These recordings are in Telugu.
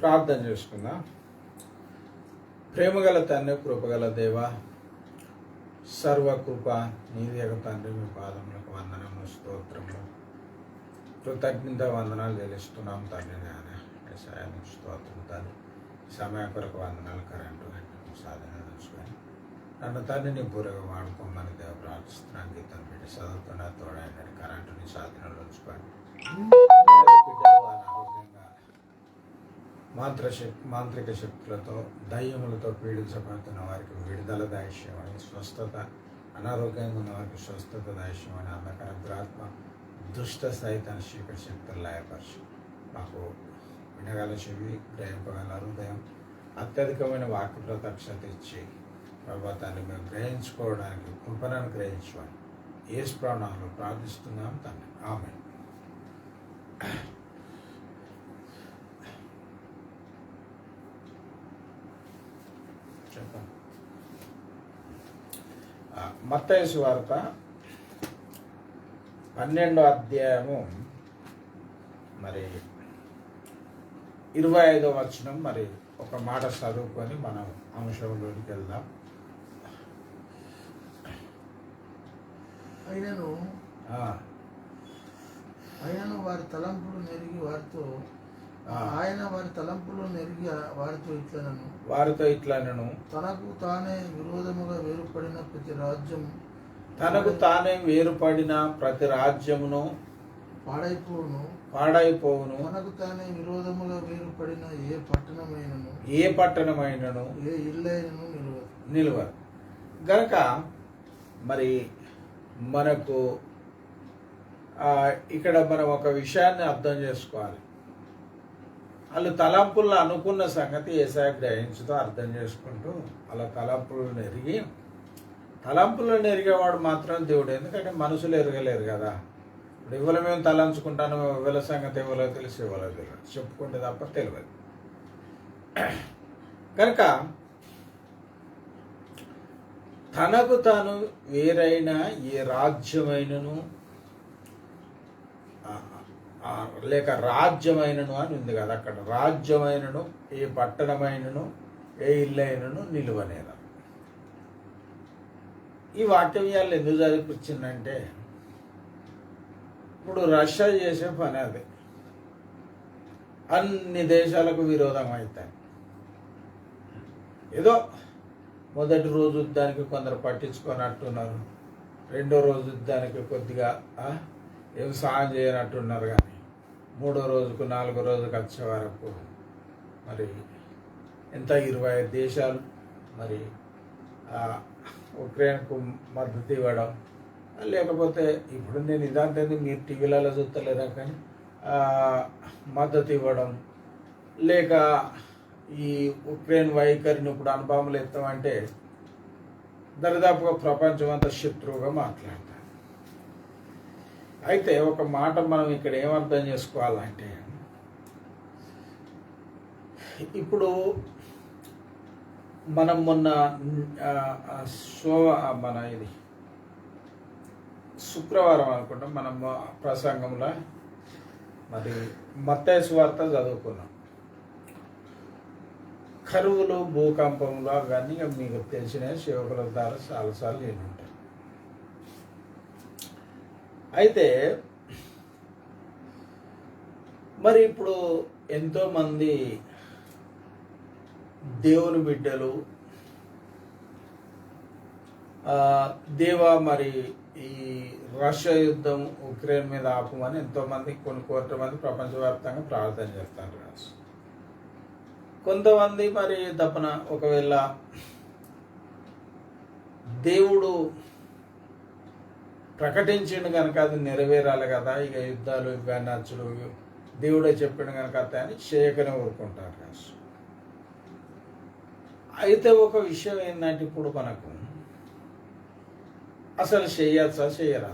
ప్రార్థన చేసుకుందాం. ప్రేమగల తండ్రి, కృపగల దేవ, సర్వకృప నీదేగ తండ్రి, మీ పాదములకు వందనము, స్తోత్రములు, కృతజ్ఞత వందనాలు చెల్లిస్తున్నాం తండ్రి. నాయన వ్యవసాయానికి స్తోత్రం తండ్రి. సమయ కొరకు వందనాలు, కరెంటు సాధన తెలుసుకొని నన్ను తండ్రి నీ పూరగా వాడుకోమని దేవ ప్రార్థిస్తున్నాను. గీతం పెట్టి చదువుతున్న తోడైనని కరెంటుని సాధనలు ఉంచుకొని ఆరోగ్యంగా మాంత్రిక శక్తులతో దయ్యములతో పీడించబడుతున్న వారికి విడుదల దాయిష్యమని, స్వస్థత, అనారోగ్యంగా ఉన్న వారికి స్వస్థత దాయిష్యమని, అంధకార దురాత్మ దుష్ట సైతాన చీకటి శక్తులు లయపరిచి మాకు వినగల చెవి, గ్రహింపగల హృదయం, అత్యధికమైన వాక్య ప్రత్యక్షత ఇచ్చి ప్రభాతాన్ని మేము గ్రహించుకోవడానికి కృపణను గ్రహించమని యేసు ప్రాణాలు ప్రార్థిస్తున్నాం తండ్రి. ఆమేన్. చెప్పండి. మత్తయి సువార్త 12వ అధ్యాయము మరి 25వ వచనం మరి ఒక మాట చదువుకొని మనం అంశంలోకి వెళ్దాం. ఆయనను వారి తలంపులు నెరిగి వారితో వారితో ఇట్లనను తనకు తానే విరోధముగా వేరుపడిన ప్రతి రాజ్యమును పాడైపోవును. తనకు తానే విరోధముగా వేరుపడిన ఏ పట్టణమైనను ఏ ఇల్లైనను నిలువదు. గనక మరి మనకు ఇక్కడ మనం ఒక విషయాన్ని అర్థం చేసుకోవాలి. వాళ్ళు తలంపుల్లో అనుకున్న సంగతి ఏసాయ గ్రహించుతో అర్థం చేసుకుంటూ అలా తలంపులను ఎరిగేవాడు మాత్రం దేవుడు. ఎందుకంటే మనుషులు ఎరగలేరు కదా. ఇప్పుడు ఇవ్వలో మేము తలంచుకుంటాను, ఇవ్వల సంగతి ఇవ్వలో తెలిసి ఇవ్వలో తెలియదు, చెప్పుకుంటే తప్ప తెలియదు. కనుక తనకు తాను వేరైన ఏ రాజ్యమైనను లేక రాజ్యమైనను అని ఉంది కదా, అక్కడ రాజ్యమైనను ఏ పట్టణమైనను ఏ ఇల్లైనను నిలువనేరా. ఈ వాక్యాలు ఎందుకు చదివిపించిందంటే ఇప్పుడు రష్యా చేసే పని అది. అన్ని దేశాలకు విరోధం అవుతాయి. ఏదో మొదటి రోజు యుద్ధానికి కొందరు పట్టించుకోనట్టున్నారు, రెండో రోజు యుద్ధానికి కొద్దిగా ఏం సాయం చేయనట్టున్నారు. కానీ మూడో రోజుకు నాలుగో రోజుకు వచ్చే వరకు మరి ఎంత 25 దేశాలు మరి ఉక్రెయిన్కు మద్దతు ఇవ్వడం, లేకపోతే ఇప్పుడు నేను ఇదంటే మీరు టీవీలలో చూస్తలేరా కానీ మద్దతు ఇవ్వడం, లేక ఈ ఉక్రెయిన్ వైఖరిని ఇప్పుడు అనుభవంలో ఎత్తామంటే దరిదాపుగా ప్రపంచం అంతా శత్రువుగా మాట్లాడతారు. అయితే ఒక మాట మనం ఇక్కడ ఏమర్థం చేసుకోవాలంటే, ఇప్పుడు మనం మొన్న ఇది శుక్రవారం అనుకుంటా మనం ప్రసంగంలో మరి మత్తయి సువార్త చదువుకున్నాం. కరువులు, భూకంపంలో అవన్నీ మీకు తెలిసిన సేవకుల ద్వారా చాలాసార్లు నేను ఉంటాయి. అయితే మరి ఇప్పుడు ఎంతోమంది దేవుని బిడ్డలు దేవా మరి ఈ రష్యా యుద్ధం ఉక్రెయిన్ మీద ఆపమని ఎంతోమంది కొన్ని కోట్ల మంది ప్రపంచవ్యాప్తంగా ప్రార్థన చేస్తారు. కొంతమంది మరి తప్పన ఒకవేళ దేవుడు ప్రకటించిండు కనుక అది నెరవేరాలి కదా, ఇక యుద్ధాలు ఇవన్నీ నచ్చుడు దేవుడే చెప్పిండు కనుక అని చేయకనే ఊరుకుంటారు. అయితే ఒక విషయం ఏంటంటే ఇప్పుడు మనకు అసలు చేయచ్చా చేయరా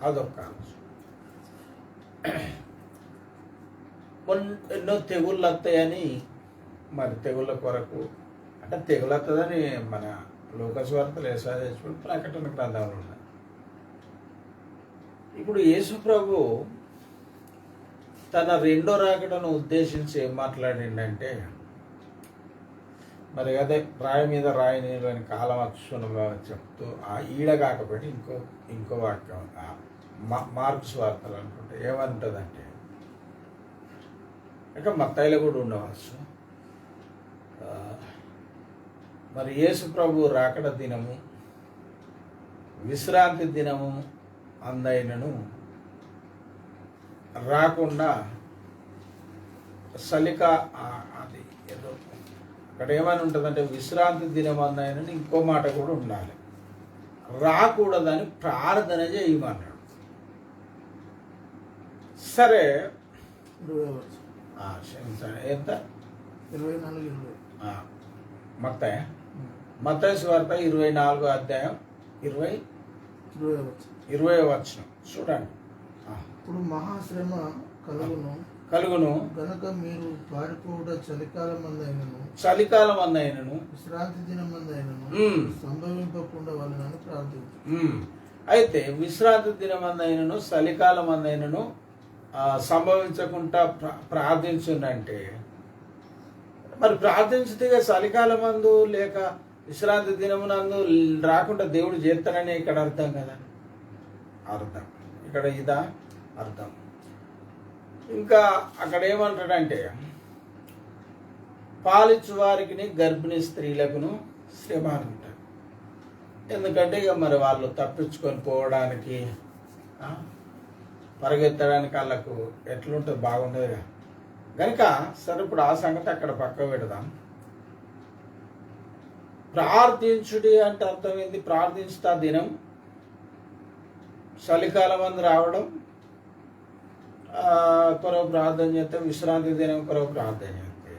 అదొక ఎన్నో తెగుళ్ళు వస్తాయని మరి తెగుళ్ళ కొరకు అంటే తెగులు వస్తుందని మన లోకస్వార్తలు ఏసాదేశ్వరుడు ప్రకటన గ్రంథంలో ఉన్నాయి. ఇప్పుడు యేసు ప్రభు తన రెండో రాకడను ఉద్దేశించి ఏం మాట్లాడిండంటే, మరి అదే రాయి మీద రాయి నీళ్ళని కాలం అక్షుణంగా చెప్తూ ఈడ కాకపోతే ఇంకో వాక్యం మార్క్స్ వార్తలు అనుకుంటే ఏమంటుందంటే, ఇంకా మత్తయిలో కూడా ఉండవచ్చు, మరి యేసు ప్రభు రాకడ దినము విశ్రాంతి దినము అందైనను రాకుండా అది ఏదో అక్కడ ఏమైనా ఉంటుందంటే విశ్రాంతి దినం అందైనని ఇంకో మాట కూడా ఉండాలి, రాకూడదని ప్రార్థన చేయమన్నాడు. సరే ఎంత 24-20 మత్తయి సువార్త 24వ అధ్యాయం 20వ వచనం చూడండి. ఇప్పుడు మహాశ్రమ కలుగును గనుక మీరు పారిపోవుట చలికాలం అందైనను విశ్రాంతి దినం అందైనను సంభవింపకుండా వాళ్ళని ప్రార్థించు. అయితే విశ్రాంతి దినం అందైనను చలికాలం అందైనను సంభవించకుండా ప్రార్థించుందంటే, మరి ప్రార్థించితే చలికాలం అందు లేక విశ్రాంతి దినమునందు రాకుండా దేవుడు చేస్తానని ఇక్కడ అర్థం కదా, అర్థం ఇక్కడ ఇదా అర్థం. ఇంకా అక్కడ ఏమంటాడంటే, పాలిచ్చు వారికి గర్భిణీ స్త్రీలకును శ్రమ అంటారు. ఎందుకంటే ఇక మరి వాళ్ళు తప్పించుకొని పోవడానికి పరిగెత్తడానికి వాళ్ళకు ఎట్లుంటుంది, బాగుండదుగా. కనుక సరే, ఇప్పుడు ఆ సంగతి అక్కడ పక్క పెడదాం. ప్రార్థించుడి అంటే అర్థం ఏంది? ప్రార్థించుతా దినం చలికాలం అందు రావడం, కొరకు ప్రార్థన చేస్తే విశ్రాంతి దినం కొరకు ప్రార్థన చేస్తే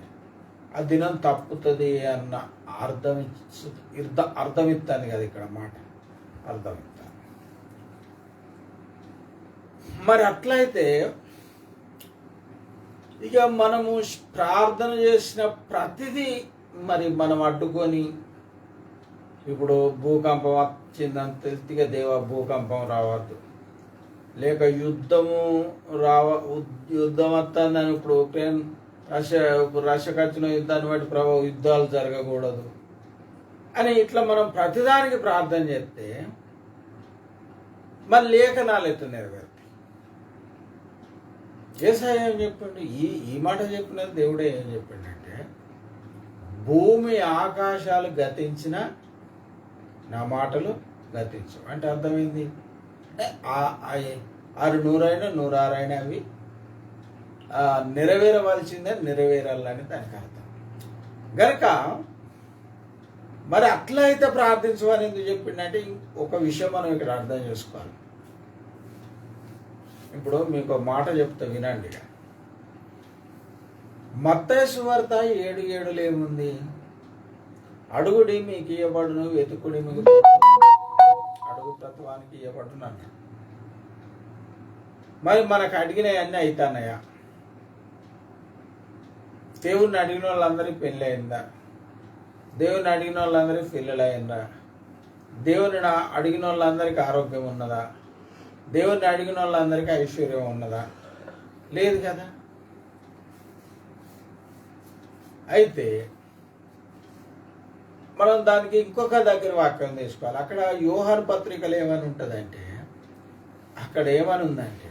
ఆ దినం తప్పుతుంది అన్న అర్థమిస్తుంది కదా ఇక్కడ మాట, అర్థమిస్తాను. మరి అట్లయితే ఇక మనము ప్రార్థన చేసిన ప్రతిదీ మరి మనం అడ్డుకొని, ఇప్పుడు భూకంపం వచ్చిందని తెలిసిగా దేవ భూకంపం రావద్దు, లేక యుద్ధం వస్తుందని, ఇప్పుడు ఉక్రెయిన్ రష్యాకి వచ్చిన యుద్ధాన్ని బట్టి ప్రభావ యుద్ధాలు జరగకూడదు అని ఇట్లా మనం ప్రతిదానికి ప్రార్థన చేస్తే మరి లేఖనాలు ఎత్తు నెరవేరుతాయి. యేసయ్య ఏం చెప్పండి, ఈ మాట చెప్పినది దేవుడే ఏం చెప్పిండంటే, భూమి ఆకాశాలు గతించిన నా మాటలు గతించు అంటే అర్థమైంది. అంటే 100 అవి నెరవేరవలసిందే, నెరవేరాలని దానికి అర్థం. గనక మరి అట్లయితే ప్రార్థించమని ఎందుకు చెప్పిండంటే, ఒక విషయం మనం ఇక్కడ అర్థం చేసుకోవాలి. ఇప్పుడు మీకు ఒక మాట చెప్తా వినండి. మత్తయి సువార్త 7:7 ఏముంది? అడుగుడి మీకు ఇవ్వబడును, వెతుకుడి మీకు అడుగు తత్వానికి ఇవ్వబడును అన్నాడు. మరి మనకు అడిగినవన్నీ అవుతానయా? దేవుణ్ణి అడిగిన వాళ్ళందరికీ పెళ్ళి అయిందా? దేవుని అడిగిన వాళ్ళందరికీ పిల్లలు అయిందా? దేవుని అడిగిన వాళ్ళందరికీ ఆరోగ్యం ఉన్నదా? దేవుని అడిగిన వాళ్ళందరికీ ఐశ్వర్యం ఉన్నదా? లేదు కదా. అయితే మనం దానికి ఇంకొక దగ్గర వాక్యం తీసుకోవాలి. అక్కడ యోహాను పత్రికలు ఏమని ఉంటుందంటే, అక్కడ ఏమని ఉందంటే,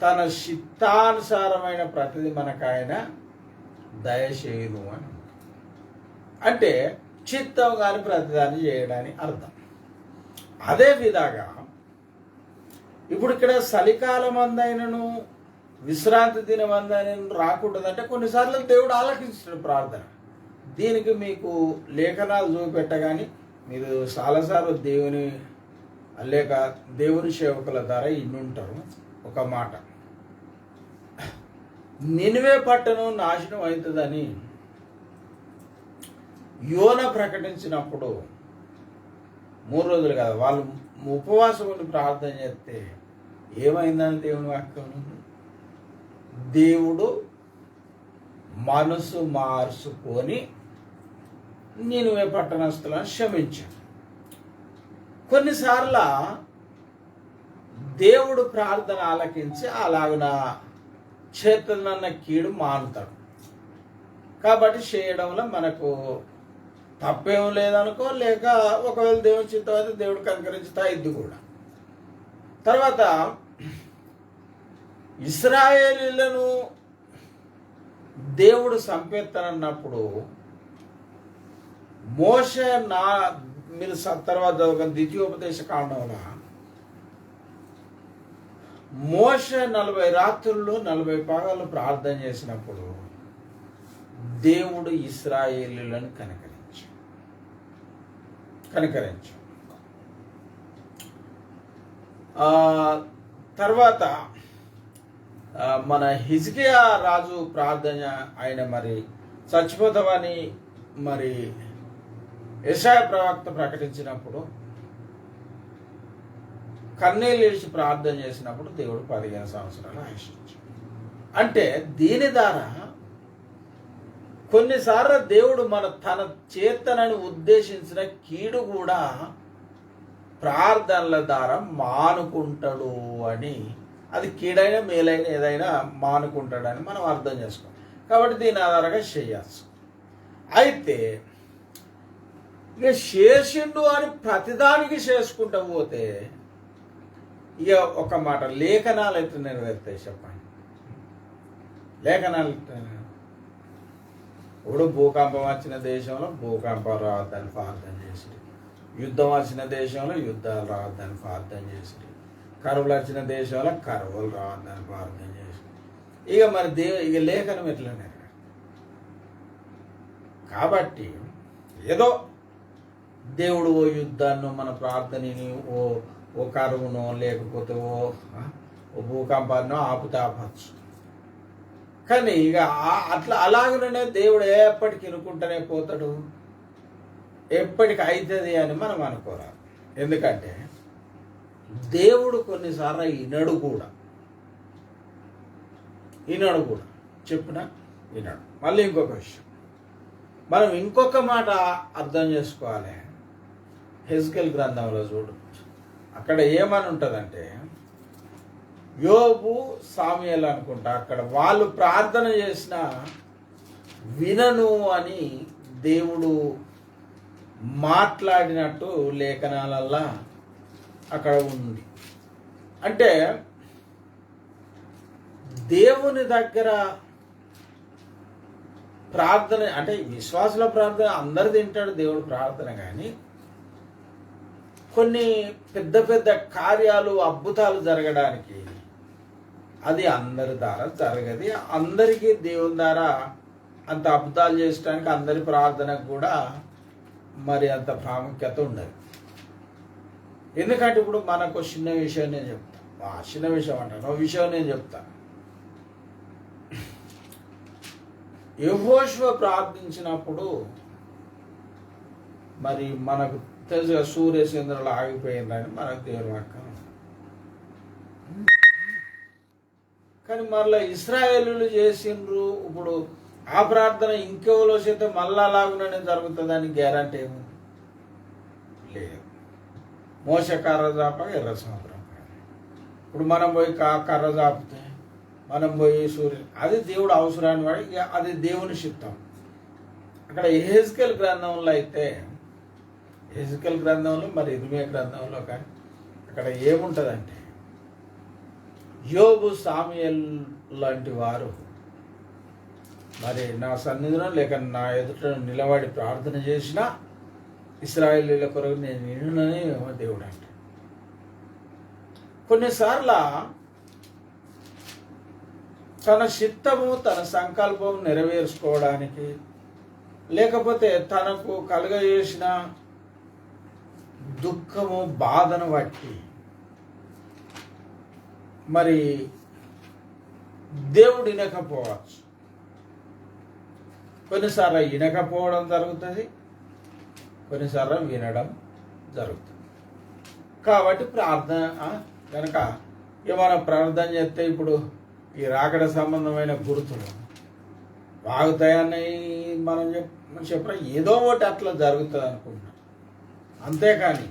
తన చిత్తానుసారమైన ప్రతిదీ మనకు ఆయన దయచేయును అని. అంటే చిత్తం కాని ప్రతిదాన్ని చేయడానికి అర్థం. అదే విధంగా ఇప్పుడు ఇక్కడ చలికాలం అందైనను విశ్రాంతి దినం అందైనను రాకూడదంటే కొన్నిసార్లు దేవుడు ఆలకించాడు ప్రార్థన. దీనికి మీకు లేఖనాలు చూపెట్టగాని మీరు చాలాసార్లు లేక దేవుని సేవకుల ద్వారా ఇన్నుంటారు. ఒక మాట, నినివే పట్టణం నాశనం అవుతుందని యోన ప్రకటించినప్పుడు 3 రోజులు కాదు, వాళ్ళు ఉపవాసం ఉండి ప్రార్థన చేస్తే ఏమైందని దేవుని వాక్యం, దేవుడు మనసు మార్చుకొని నినివే పట్టణస్తులను క్షమించాడు. కొన్నిసార్లు దేవుడు ప్రార్థన ఆలకించి అలాగున చేతులన్న కీడు మానుతాడు. కాబట్టి చేయడంలో మనకు తప్పేం లేదనుకో, లేక ఒకవేళ దేవుని చిత్తం అయితే దేవుడు కనుకరించుతా ఇది కూడా. తర్వాత ఇశ్రాయేలీలను దేవుడు సంపెత్తనన్నప్పుడు మోషే మీరు తర్వాత ద్వితీయోపదేశ కాండంలో మోషే 40 రాత్రుల్లో 40 పగలు ప్రార్థన చేసినప్పుడు దేవుడు ఇశ్రాయేలీలను కనికరించు. తర్వాత మన హిజ్కియా రాజు ప్రార్థన, ఆయన మరి చచ్చిపోతామని మరి యెషయా ప్రవక్త ప్రకటించినప్పుడు కన్నీళ్ళు ఇడిచి ప్రార్థన చేసినప్పుడు దేవుడు 15 సంవత్సరాలు ఆయుషించాడు. అంటే దీని ద్వారా కొన్నిసార్లు దేవుడు తన చేతనని ఉద్దేశించిన కీడు కూడా ప్రార్థనల ద్వారా మానుకుంటాడు అని, అది కీడైన మేలైన ఏదైనా మానుకుంటాడని మనం అర్థం చేసుకోవాలి. కాబట్టి దీని ఆధారంగా చేయచ్చు. అయితే ఇక చేసిండు అని ప్రతిదానికి చేసుకుంటూ పోతే ఇక ఒక మాట, లేఖనాలు అయితే నెరవేరుతాయి చెప్పండి. లేఖనాలు ఇప్పుడు భూకంపం వచ్చిన దేశంలో భూకంపం రావద్దని ప్రార్థన చేసి, యుద్ధం వచ్చిన దేశంలో యుద్ధాలు రావద్దని ప్రార్థన చేసి, కరువులు వచ్చిన దేశంలో కరువులు రావద్దని ప్రార్థన చేసి, ఇక మరి ఇక లేఖనం ఎట్లనే. కాబట్టి ఏదో దేవుడు ఓ యుద్ధాన్ని మన ప్రార్థనని ఓ కరువునో లేకపోతే ఓ భూకంపాన్నో ఆపచ్చు. కానీ ఇక అలాగనే దేవుడు ఎప్పటికి ఇనుకుంటూనే పోతాడు, ఎప్పటికి అవుతుంది అని మనం అనుకోరాదు. ఎందుకంటే దేవుడు కొన్నిసార్లు వినడు కూడా చెప్పినా వినడు. మళ్ళీ ఇంకొక విషయం మనం ఇంకొక మాట అర్థం చేసుకోవాలి. హెజ్కేల్ గ్రంథంలో చూడు, అక్కడ ఏమని ఉంటుందంటే యోబు సాముయేలు అనుకుంటా, అక్కడ వాళ్ళు ప్రార్థన చేసిన వినను అని దేవుడు మాట్లాడినట్టు లేఖనాలల్లా అక్కడ ఉంది. అంటే దేవుని దగ్గర ప్రార్థన అంటే విశ్వాసుల ప్రార్థన అందరు తింటాడు దేవుడు ప్రార్థన, కానీ కొన్ని పెద్ద పెద్ద కార్యాలు అద్భుతాలు జరగడానికి అది అందరి ద్వారా జరగదు. అందరికీ దేవుని ద్వారా అంత అద్భుతాలు చేయడానికి అందరి ప్రార్థనకు కూడా మరి అంత ప్రాముఖ్యత ఉండదు. ఎందుకంటే ఇప్పుడు మనకు చిన్న విషయం నేను చెప్తా, చిన్న విషయం అంటాను, ఒక విషయం నేను చెప్తా. యెహోషువ ప్రార్థించినప్పుడు మరి మనకు తెలుసుగా సూర్యచంద్రులు ఆగిపోయిందని మనకు దేవుని వాక్యం. కానీ మళ్ళీ ఇశ్రాయేలీయులు చేసిండ్రు. ఇప్పుడు ఆ ప్రార్థన ఇంకెవరో చేస్తే మళ్ళా అలాగునే జరుగుతుందని గ్యారంటీ ఏముంది? లేదు. మోసే కర్ర చాపగా ఎర్ర సముద్రం. ఇప్పుడు మనం పోయి కర్ర చాపితే మనం పోయి సూర్యుడు, అది దేవుడు అవసరాన్ని వాడి, అది దేవుని చిత్తం. అక్కడ యెహెజ్కేల్ గ్రంథంలో అయితే, యెహెజ్కేల్ గ్రంథంలో మరి ఇర్మియా గ్రంథంలో కానీ అక్కడ ఏముంటుందంటే యోబు సాముయేల్ లాంటి వారు మరి నా సన్నిధిలో లేక నా ఎదుట నిలబడి ప్రార్థన చేసిన ఇశ్రాయేలీయుల కొరకు నేను వినునని దేవుడు అంటే. కొన్నిసార్లు తన చిత్తము తన సంకల్పం నెరవేర్చుకోవడానికి, లేకపోతే తనకు కలుగజేసిన దుఃఖము బాధను బట్టి మరి దేవుడు వినకపోవచ్చు. కొన్నిసార్లు వినకపోవడం జరుగుతుంది, కొన్నిసార్లు వినడం జరుగుతుంది. కాబట్టి ప్రార్థన కనుక ఏమైనా ప్రార్థన చేస్తే ఇప్పుడు ఈ రాకడ సంబంధమైన గుర్తులు వాగుతాయని మనం చెప్పిన ఏదో ఒకటి అట్లా జరుగుతుంది అనుకుంటున్నాం. అంతేకాని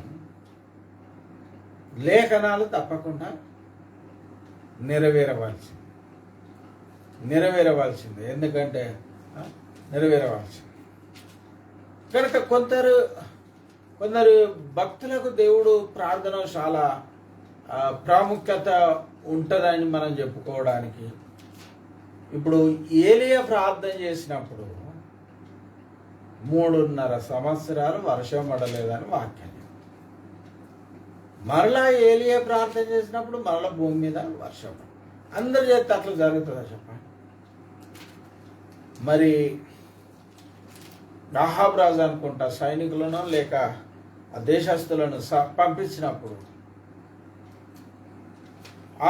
లేఖనాలు తప్పకుండా నెరవేరవలసి. నెరవేరవలసిందే. ఎందుకంటే నెరవేరవలసింది కనుక కొందరు భక్తులకు దేవుడు ప్రార్థన చాలా ప్రాముఖ్యత ఉంటుందని మనం చెప్పుకోవడానికి. ఇప్పుడు ఏలియా ప్రార్థన చేసినప్పుడు 3.5 సంవత్సరాలు వర్షం పడలేదని వాక్యం. మరలా ఏలియా ప్రార్థన చేసినప్పుడు మరలా భూమి మీద వర్షం. అందరు చేస్తే అట్లా జరుగుతుందా చెప్పండి? మరి అహాబు రాజు అనుకుంటా సైనికులను లేక ఆ దేశస్తులను పంపించినప్పుడు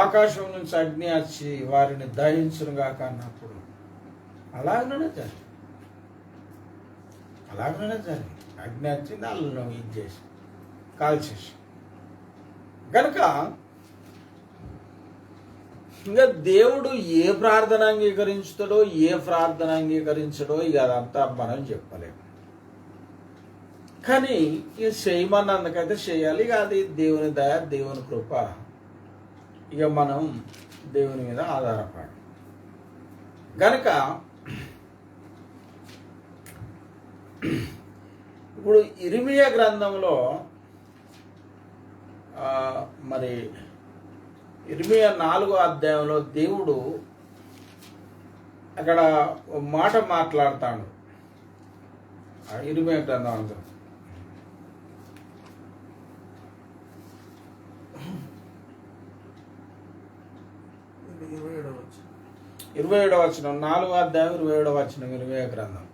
ఆకాశం నుంచి అగ్ని వచ్చి వారిని దహించునుగాక అన్నప్పుడు అలాగనే జరిగింది. అగ్ని వచ్చి దానిలో ఇది చేసి కాల్చేసి కనుక ఇంకా దేవుడు ఏ ప్రార్థన అంగీకరించుతాడో ఏ ప్రార్థన అంగీకరించడో ఇక అదంతా మనం చెప్పలేము. కానీ ఇక చేయమన్నందుకైతే చేయాలి. ఇక అది దేవుని దయ, దేవుని కృప. ఇక మనం దేవుని మీద ఆధారపడాలి. గనక ఇప్పుడు ఇర్మియా గ్రంథంలో మరి ఇర్మియా 4వ అధ్యాయంలో దేవుడు అక్కడ మాట మాట్లాడతాడు. ఇర్మియా గ్రంథం అంతా 27వ వచనం, 4వ అధ్యాయం 27వ వచనం ఇర్మియా గ్రంథం.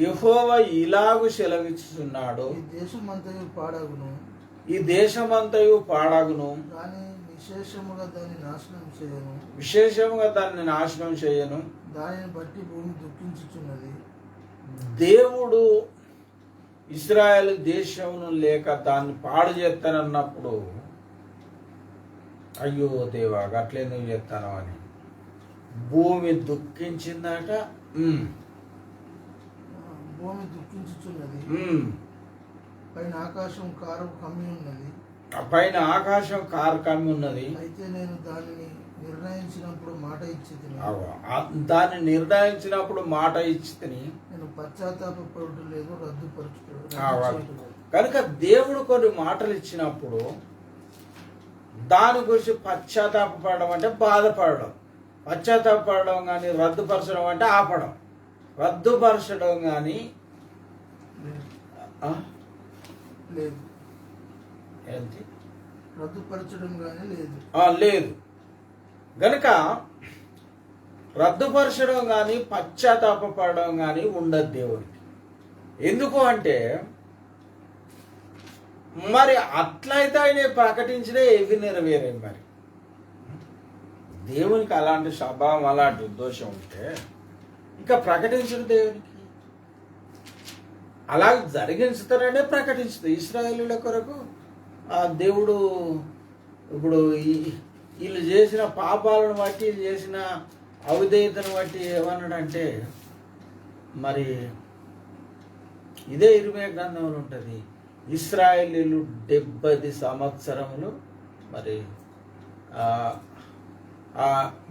యెహోవా ఇలాగు సెలవిచ్చుచున్నాడు, ఈ దేశమంతయు పాడగును, విశేషముగా దాన్ని నాశనం చేయను. దానిని బట్టి భూమి దుఃఖించుచున్నది. దేవుడు ఇశ్రాయేలు దేశమును లేక దాన్ని పాడు చేస్తానన్నప్పుడు అయ్యో దేవా అట్లేందుకు చేస్తాను అని భూమి దుఃఖించిందట. భూమి దుఃఖించుచున్నది. పైన ఆకాశం కారు కమ్మి ఉన్నది. పైన ఆకాశం కారు కమ్మి ఉన్నది. అయితే నేను దానిని నిర్ణయించినప్పుడు మాట ఇచ్చితిని. నేను పశ్చాత్తాపపడటం లేదు, రద్దుపరచడం. కనుక దేవుడు కొన్ని మాటలు ఇచ్చినప్పుడు దాని గురించి పశ్చాత్తాపడడం అంటే బాధపడడం, పశ్చాత్తాపడడం కానీ రద్దుపరచడం అంటే ఆపడం. రద్దుపరచడం కానీ లేదు, ఏంటి రద్దుపరచడం కానీ లేదు. గనుక రద్దుపరచడం కానీ పశ్చాత్తాపడడం కానీ ఉండదు దేవుడికి. ఎందుకు అంటే మరి అట్లయితే ఆయన ప్రకటించినా ఏవి నెరవేరాయి. మరి దేవునికి అలాంటి స్వభావం, అలాంటి ఉద్దేశం ఉంటే ఇంకా ప్రకటించడు దేవునికి. అలా జరిగించుతారనే ప్రకటించుతుంది. ఇశ్రాయేలీయుల కొరకు ఆ దేవుడు ఇప్పుడు వీళ్ళు చేసిన పాపాలను బట్టి, వీళ్ళు చేసిన అవిధేయతను బట్టి ఏమన్నాడంటే మరి ఇదే ఇర్మియా గ్రంథంలో ఉంటుంది. ఇశ్రాయేలీయులు 70 సంవత్సరములు మరి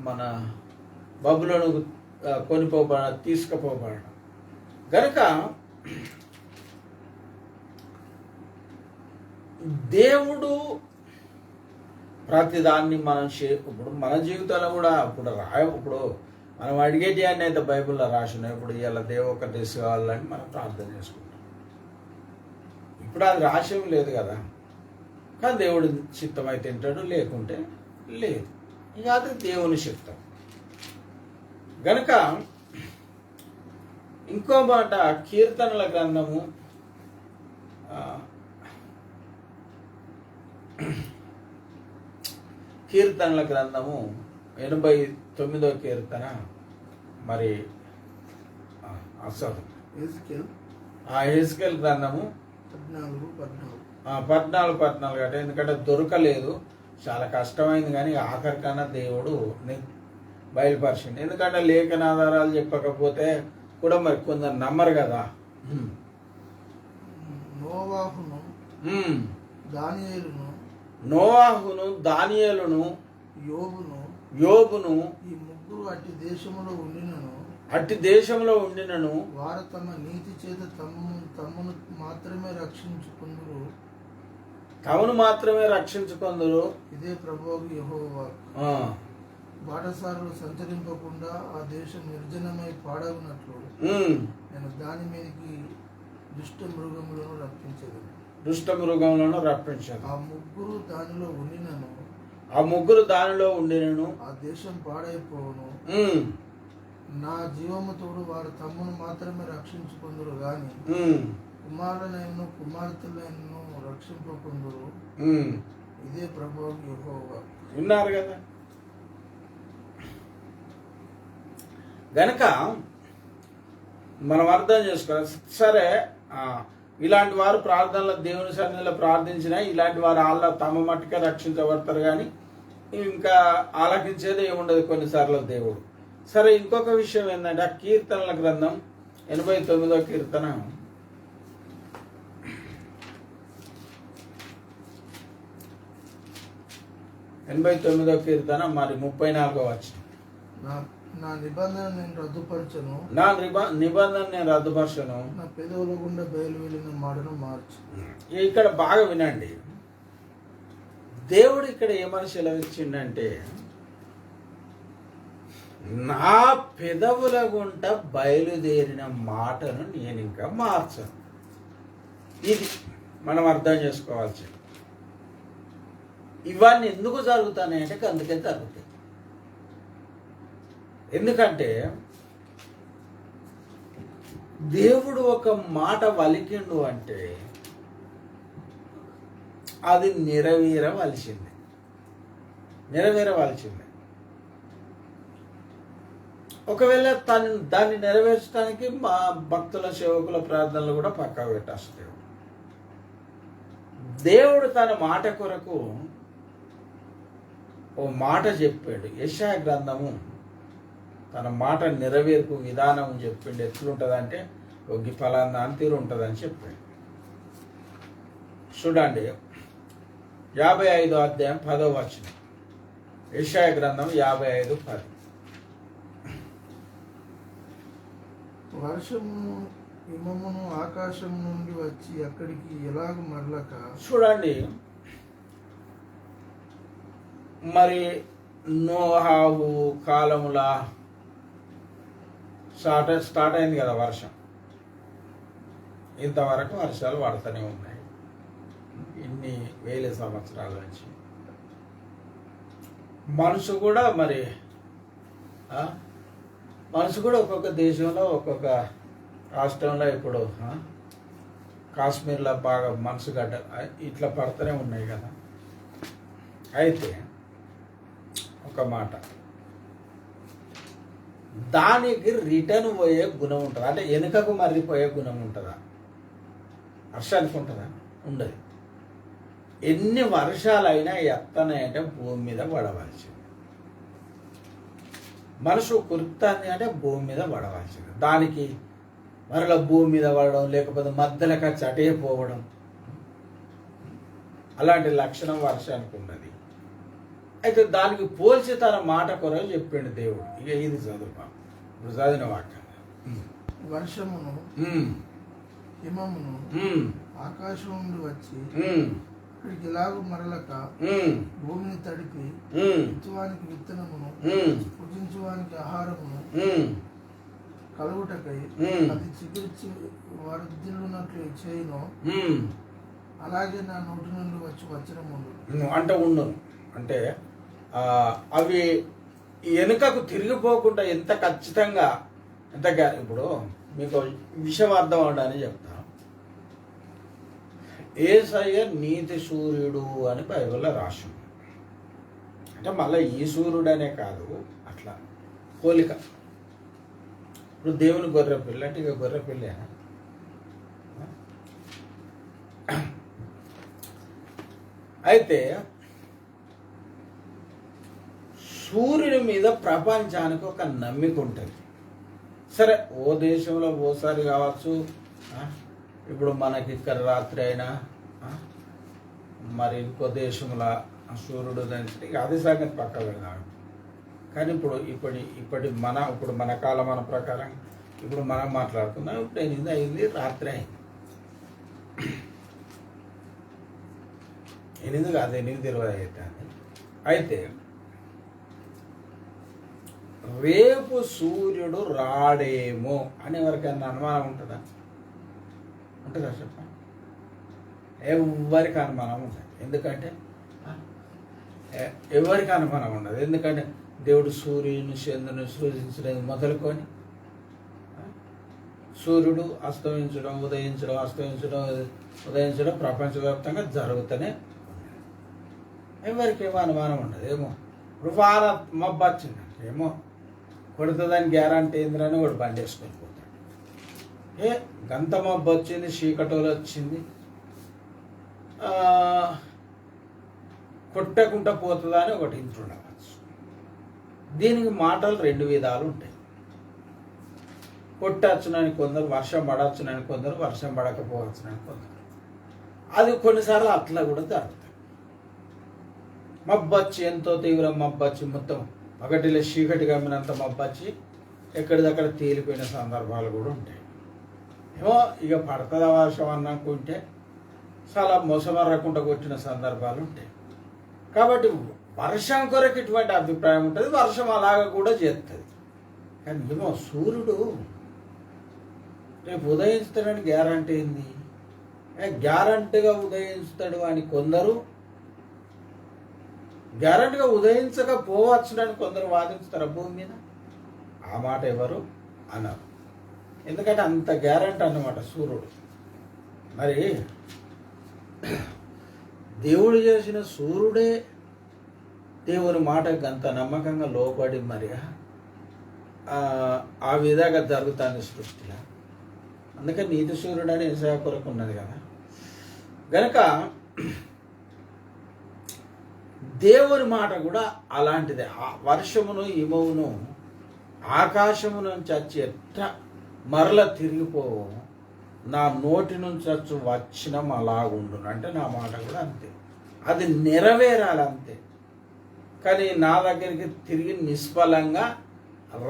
మన బబులోను తీసుకుపోబడడం. గనుక దేవుడు ప్రతిదాన్ని మనం ఇప్పుడు మన జీవితంలో కూడా ఇప్పుడు మనం అడిగేటి అని అయితే బైబిల్లో రాసినాయి. ఇప్పుడు ఇలా దేవొక దిశ కావాలని మనం ప్రార్థన చేసుకుంటాం. ఇప్పుడు అది రాసేం లేదు కదా. కానీ దేవుడు చిత్తం అయితే తింటాడు, లేకుంటే లేదు. ఇక అది దేవుని చిత్తం. గనుక ఇంకో మాట కీర్తనల గ్రంథము 89వ కీర్తన మరి అసలు హెజ్కేల్ గ్రంథము 14 అంటే ఎందుకంటే దొరకలేదు, చాలా కష్టమైంది. కానీ ఆఖరికన్నా దేవుడు బయలుపరిచింది. ఎందుకంటే లేఖన ఆధారాలు చెప్పకపోతే కూడా మరి కొందరు నమ్మరు కదా. నోవాహును దానియేలును యోబును ఈ ముగ్గురు అట్టి దేశంలో ఉండినను వారు తమ నీతి చేత తమను మాత్రమే రక్షించుకొందురు. ఇదే ప్రభువు యెహోవా వాక్కు. బాటసారులు సంచరింపకుండా ఆ దేశం నిర్జనమై పాడగునట్లు నేను దాని మీదకి దుష్ట మృగములను రప్పించదు. ఆ ముగ్గురు దానిలో ఉండినను ఆ దేశం పాడైపోవును. నా జీవము తోడు వారు తమను మాత్రమే రక్షించుకుందరు గాని కుమారులైన కుమార్తెలను రక్షింపకుందరు. ఇదే ప్రభువు యెహోవా. విన్నారు కదా. గనక మనం అర్థం చేసుకోవాలి. సరే, ఇలాంటి వారు ప్రార్థనలో దేవుని సన్నిధిలో ప్రార్థించినా ఇలాంటి వారు వాళ్ళ తమ మట్టుకే రక్షించబడతారు, కానీ ఇంకా ఆలకించేది ఏముండదు కొన్నిసార్లు దేవుడు. సరే, ఇంకొక విషయం ఏంటంటే ఆ కీర్తనల గ్రంథం 89వ కీర్తన 89వ కీర్తన మరి 34వ వచనం. నా నిబంధన నేను రద్దుపరచను. నా పెదవుల గుండా బయలు వెళ్ళిన మాటను మార్చు. ఇక్కడ బాగా వినండి. దేవుడు ఇక్కడ ఏమని సెలవిచ్చిండంటే, నా పెదవుల గుంట బయలుదేరిన మాటను నేను ఇంకా మార్చను. ఇది మనం అర్థం చేసుకోవాల్సి. ఇవన్నీ ఎందుకు జరుగుతాయి అంటే అందుకే జరుగుతాయి. ఎందుకంటే దేవుడు ఒక మాట వలికిండు అంటే అది నెరవేరవలసిందే. ఒకవేళ దాన్ని నెరవేర్చడానికి మా భక్తుల సేవకుల ప్రార్థనలు కూడా పక్కా పెట్టేస్తాడు. దేవుడు తన మాట కొరకు ఓ మాట చెప్పాడు. యెషయా గ్రంథము తన మాట నెరవేర్పు విధానం చెప్పిండు. ఎట్లుంటుందంటే ఒక ఫలానా అని తీరు ఉంటుందని చెప్పాడు. చూడండి, 55వ అధ్యాయం 10వ వచనం. యెషయా గ్రంథం 55:10. వర్షమును హిమమును ఆకాశం నుండి వచ్చి అక్కడికి ఎలాగ మరలక. చూడండి, మరి నోహావు కాలములా స్టార్ట్ అయింది కదా వర్షం. ఇంతవరకు వర్షాలు పడుతూనే ఉన్నాయి ఇన్ని వేల సంవత్సరాల నుంచి. మనసు కూడా ఒక్కొక్క దేశంలో ఒక్కొక్క రాష్ట్రంలో ఇప్పుడు కాశ్మీర్లో బాగా మనసు గడ్డ ఇట్లా పడుతూనే ఉన్నాయి కదా. అయితే ఒక మాట, దానికి రిటర్న్ పోయే గుణం ఉంటుంది. అంటే వెనుకకు మర్రిపోయే గుణం ఉంటుందా? వర్షానికి ఉంటుందా? ఉండదు. ఎన్ని వర్షాలైనా ఎత్తనాయంటే భూమి మీద పడవలసింది. మనసు కురుకుతుంది అంటే భూమి మీద పడవలసింది. దానికి మరలా భూమి మీద పడడం, లేకపోతే మధ్యలోకి చటే పోవడం, అలాంటి లక్షణం వర్షానికి ఉన్నది. అయితే దానికి పోల్చి తన మాట కొరకు చెప్పిండు దేవుడు. ఇక ఇది చదువు, ఇప్పుడు చదివిన వాక్యం. వర్షమును హిమమును ఆకాశం నుండి వచ్చి ఇక్కడికి ఎలాగూ మరలక భూమిని తడిపి విత్తువానికి విత్తనమును పుట్టించువానికి ఆహారమును కలుగుటకై అది చిగురించి వర్ధిల్లునట్లు చేయను, అలాగే నా నోటి నుండి వచ్చి వచనములు అంటే ఉండను. అంటే అవి వెనుకకు తిరిగిపోకుండా ఎంత ఖచ్చితంగా ఎంతగా. ఇప్పుడు మీకు విషయం అర్థం అవడాన్ని చెప్తాను. యేసయ్య నీతి సూర్యుడు అని బైబిల్లో రాసి. అంటే మళ్ళీ ఈ సూర్యుడు అనే కాదు, అట్లా పోలిక. ఇప్పుడు దేవుని గొర్రె పిల్ల అంటే ఇక గొర్రె పిల్ల. అయితే సూర్యుని మీద ప్రపంచానికి ఒక నమ్మిక ఉంటుంది. సరే, ఓ దేశంలో ఓసారి కావచ్చు, ఇప్పుడు మనకి ఇక్కడ రాత్రి అయినా మరి ఇంకో దేశంలో సూర్యుడు దంచితే ఇక అది సంగతి పక్క పెడదాం. కానీ ఇప్పుడు మన కాలమాన ప్రకారం ఇప్పుడు మనం మాట్లాడుతున్నాం. ఇప్పుడు 8 అయింది, రాత్రి అయింది. 8 కాదు, 8:20 అవుతుంది. అయితే రేపు సూర్యుడు రాడేమో అని ఎవరికైనా అనుమానం ఉంటుందా? చెప్పండి. ఎవరికి అనుమానం ఉండదు. ఎందుకంటే ఎవరికి అనుమానం ఉండదు. ఎందుకంటే దేవుడు సూర్యుని చంద్రుని సృజించడం మొదలుకొని సూర్యుడు అస్తమించడం ఉదయించడం ప్రపంచవ్యాప్తంగా జరుగుతూనే ఎవరికేమో అనుమానం ఉండదు. ఏమో ఇప్పుడు వాన మబ్బు వచ్చిందంటే ఏమో కొడుతుందని గ్యారంటీ ఏంద్రని వాడు బండి వేసుకొని పోతాడు. గంత మబ్బు వచ్చింది, చీకటోలు వచ్చింది, కొట్టకుండా పోతుందా అని ఒకటి ఇంట్రుండవచ్చు. దీనికి మాటలు 2 విధాలు ఉంటాయి. కొట్టచ్చునని కొందరు, వర్షం పడవచ్చునని కొందరు, వర్షం పడకపోవచ్చునని కొందరు. అది కొన్నిసార్లు అట్లా కూడా జరుగుతుంది. మబ్బచ్చి ఎంతో తీవ్రం మబ్బచ్చి మొత్తం పగటిలో చీకటి గమ్మినంత మబ్బచ్చి ఎక్కడిదక్కడ తేలిపోయిన సందర్భాలు కూడా ఉంటాయి. ఏమో ఇక పడుతుందా వర్షం అన్నకుంటే చాలా మొసమర్రకుండా కొట్టిన సందర్భాలు ఉంటాయి. కాబట్టి వర్షం కొరకు ఇటువంటి అభిప్రాయం ఉంటుంది. వర్షం అలాగా కూడా చేస్తుంది. కానీ ఏమో సూర్యుడు రేపు ఉదయిస్తాడని గ్యారంటీ ఏంది? గ్యారంటీగా ఉదయిస్తాడు అని కొందరు, గ్యారంటీగా ఉదయించకపోవచ్చునని కొందరు వాదిస్తారు భూమి మీద. ఆ మాట ఎవరు అన్నారు. ఎందుకంటే అంత గ్యారంటీ అన్నమాట సూర్యుడు. మరి దేవుడు చేసిన సూర్యుడే దేవుని మాటకు అంత నమ్మకంగా లోపడి మరి ఆ విధంగా జరుగుతుంది సృష్టిలో. అందుకే నీతి సూర్యుడు అని యెషయా కొరకు ఉన్నది కదా. గనక దేవుని మాట కూడా అలాంటిదే. వర్షమును హిమమును ఆకాశము నుంచి వచ్చి ఎట్లా మరల తిరిగిపోవు, నా నోటి నుంచి వచ్చి వచ్చిన అలాగుండును. అంటే నా మాట కూడా అంతే, అది నెరవేరాలి అంతే. కానీ నా దగ్గరికి తిరిగి నిష్ఫలంగా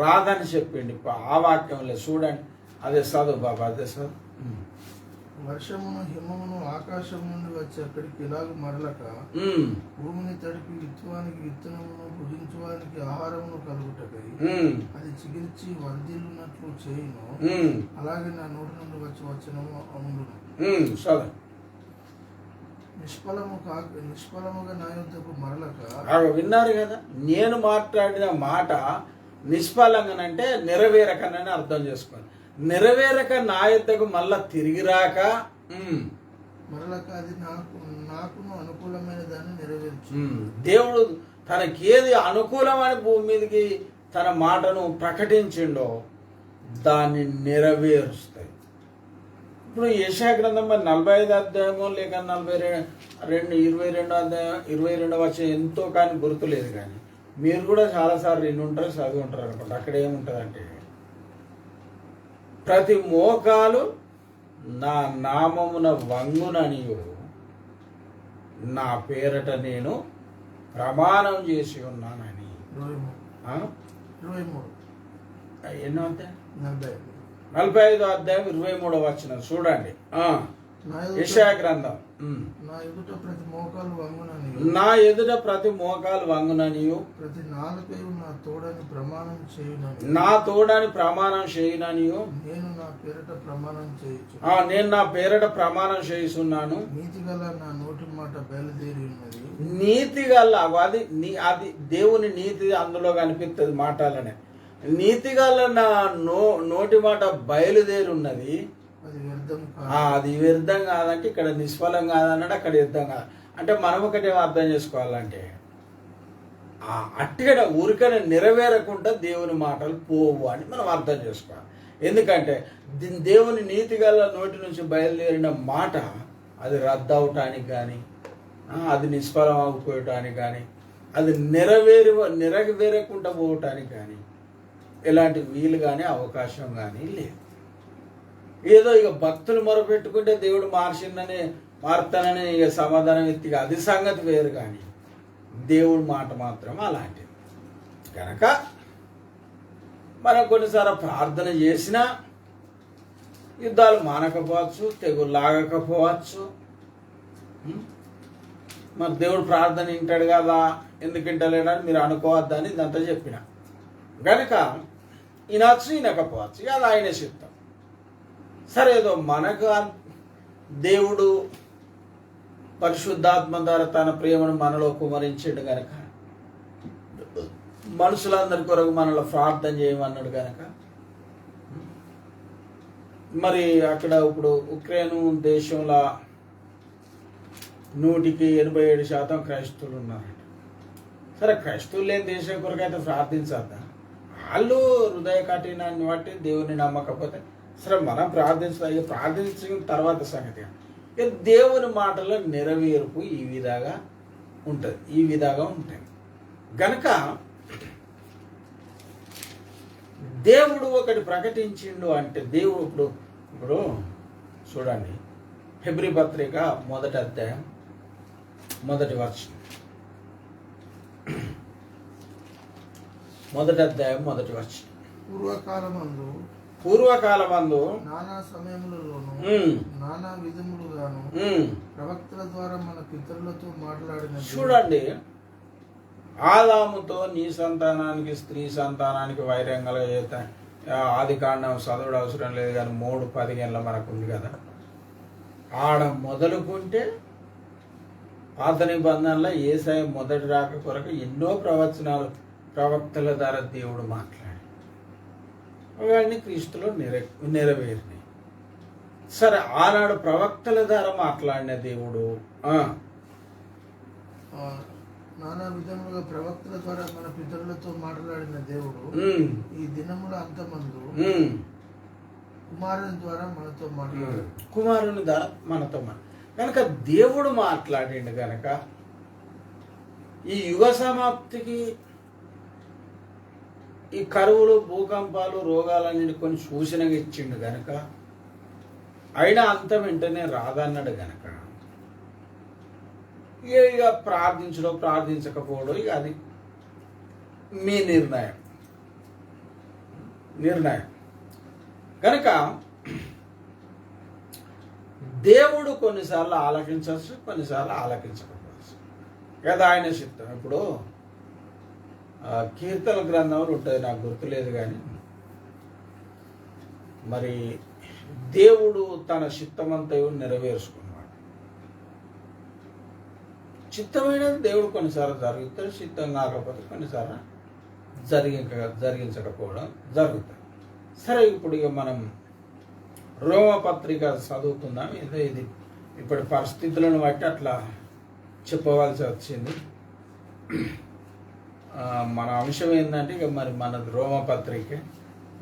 రాదని చెప్పిండి. ఆ వాక్యంలో చూడండి, అదే చదువు బాబా, అదే చదువు. వర్షమును హిమమును ఆకాశం నుండి వచ్చి అక్కడికి ఇలాగ మరలక భూమిని తడిపి విత్తువానికి విత్తనమును భుజించువానికి ఆహారమును కలుగుటకై అది చిగిర్చి వర్ధిల్లునట్లు చేయును. అలాగే నా నోటి నుండి వచ్చి వచనము అముండును. నిష్ఫలముగా నా యొద్దకు మరలక. విన్నారు కదా, నేను మాట్లాడిన మాట నిష్ఫలంగానంటే నెరవేరకనని అర్థం చేసుకోండి. నెరవేరక నా యొద్దకు మళ్ళా తిరిగి రాక మరలక అది నాకును అనుకూలమైన దాన్ని నెరవేర్చు. దేవుడు తనకేది అనుకూలమని భూమి మీదకి తన మాటను ప్రకటించిండో దాన్ని నెరవేరుస్తాయి. ఇప్పుడు యెషయా గ్రంథం మరి 45 అధ్యాయమో లేక 22 అధ్యాయం 22 వచ్చే ఎంతో కానీ గుర్తులేదు. కానీ మీరు కూడా చాలాసార్లు విని ఉంటారు, చదివి ఉంటారు అనుకుంటా. అక్కడ ఏముంటుందంటే, ప్రతి మోకాలు నా నామమున వంగుననియు నా పేరట నేను ప్రమాణం చేసి ఉన్నానని. 23 ఎన్నో అధ్యాయం? 45 అధ్యాయం 23 వచనం చూడండి. యెషయా గ్రంథం. నా ఎదుట ప్రతి మోకాలు వంగుననియు ప్రతి నాలుకయు నా తోడని ప్రమాణం చేయుననియు నేను నా పేరట ప్రమాణం చేయుచున్నాను. నీతిగల నా నోటి మాట బయలుదేరి ఉన్నది. నీతిగల అది దేవుని నీతి అందులో కనిపిస్తుంది మాటలనే. నీతిగల నా నోటి మాట బయలుదేరి ఉన్నది. అది వ్యర్థం కాదంటే ఇక్కడ నిష్ఫలం కాదన్నాడు, అక్కడ యుద్ధం కాదు అంటే మనం ఒకటి అర్థం చేసుకోవాలంటే అట్టిగా ఊరికనే నెరవేరకుండా దేవుని మాటలు పోవు అని మనం అర్థం చేసుకోవాలి. ఎందుకంటే దేవుని నీతిగల నోటి నుంచి బయలుదేరిన మాట అది రద్దు అవటానికి కానీ, అది నిష్ఫలం అవ్వటానికి కానీ, అది నెరవేరకుండా పోవటానికి కానీ ఎలాంటి వీలు కానీ అవకాశం కానీ లేదు. ఏదో ఇక భక్తులు మొరపెట్టుకుంటే దేవుడు మార్చిందని మారుతానని ఇక సమాధానం ఎత్తిగా అది సంగతి వేరు, కానీ దేవుడి మాట మాత్రం అలాంటిది. కనుక మనం కొన్నిసార్లు ప్రార్థన చేసినా యుద్ధాలు మానకపోవచ్చు, తెగులు లాగకపోవచ్చు. మరి దేవుడు ప్రార్థన వింటాడు కదా, ఎందుకు వింటలేడని మీరు అనుకోవద్దని ఇదంతా చెప్పిన. కనుక వినొచ్చు, వినకపోవచ్చు, ఇక అది ఆయన చిత్తం. సరే, ఏదో మనకు దేవుడు పరిశుద్ధాత్మ ద్వారా తన ప్రేమను మనలో కుమరించాడు కనుక, మనుషులందరి కొరకు మనలో ప్రార్థన చేయమన్నాడు కనుక, మరి అక్కడ ఇప్పుడు ఉక్రెయిన్ దేశంలో 87% క్రైస్తవులు ఉన్నారంట. సరే, క్రైస్తవులు లేని దేశం కొరకు అయితే ప్రార్థించద్దా? వాళ్ళు హృదయ కఠినాన్ని బట్టి దేవుని నమ్మకపోతే సరే మనం ప్రార్థించిన తర్వాత సంగతి. ఇక దేవుని మాటల నెరవేర్పు ఈ విధంగా ఉంటాయి. గనక దేవుడు ఒకటి ప్రకటించిండు అంటే దేవుడు ఇప్పుడు చూడండి, హెబ్రీ పత్రిక 1వ అధ్యాయం 1వ వచనం. 1వ అధ్యాయం 1వ వచనం. పూర్వకాలమందు నానా సమయములలోను నానా విధములుగాను ప్రవక్తల ద్వారా మన పితరులతో మాట్లాడిన. చూడండి, ఆదాముతో నీ సంతానానికి స్త్రీ సంతానానికి వైరం కలగ, ఆది కాండం చదువుడు అవసరం లేదు కానీ 3:15 మనకు ఉంది కదా. ఆడ మొదలుకుంటే పాత నిబంధనలో యేసయ్య మొదటి రాక కొరకు ఎన్నో ప్రవచనాలు ప్రవక్తల ద్వారా దేవుడు మాట్లాడి అవన్నీ క్రీస్తులో నెరవేరినాయి. సరే, ఆనాడు ప్రవక్తల ద్వారా మాట్లాడిన దేవుడు నానా విధములుగా ప్రవక్తల ద్వారా మన పితరులతో మాట్లాడిన దేవుడు ఈ దినముల అంతమందు కుమారుని ద్వారా మనతో మాట్లాడాడు. కుమారుని ద్వారా మనతో కనుక దేవుడు మాట్లాడిండు కనుక ఈ యుగ సమాప్తికి ఈ కరువులు, భూకంపాలు, రోగాలన్నిటి కొన్ని సూచనగా ఇచ్చిండు కనుక, అయినా అంత వెంటనే రాదన్నాడు కనుక ఇక ప్రార్థించడం ప్రార్థించకపోవడం ఇక అది మీ నిర్ణయం. కనుక దేవుడు కొన్నిసార్లు ఆలకించవచ్చు, కొన్నిసార్లు ఆలకించకపోవచ్చు కదా, ఆయన చిత్తం. ఇప్పుడు కీర్తన గ్రంథంలో ఉంటుంది, నాకు గుర్తులేదు కానీ, మరి దేవుడు తన చిత్తమంతయు నెరవేర్చుకున్నాడు. చిత్తమైనది దేవుడు కొన్నిసార్లు జరుగుతాడు, చిత్తం కాకపోతే కొన్నిసార్లు జరిగించకపోవడం జరుగుతుంది. సరే, ఇప్పుడు ఇక మనం రోమపత్రిక చదువుకుందాం. ఇది ఇప్పటి పరిస్థితులను బట్టి అట్లా చెప్పవలసి వచ్చింది. మన అంశం ఏంటంటే ఇక మరి మనది రోమపత్రిక,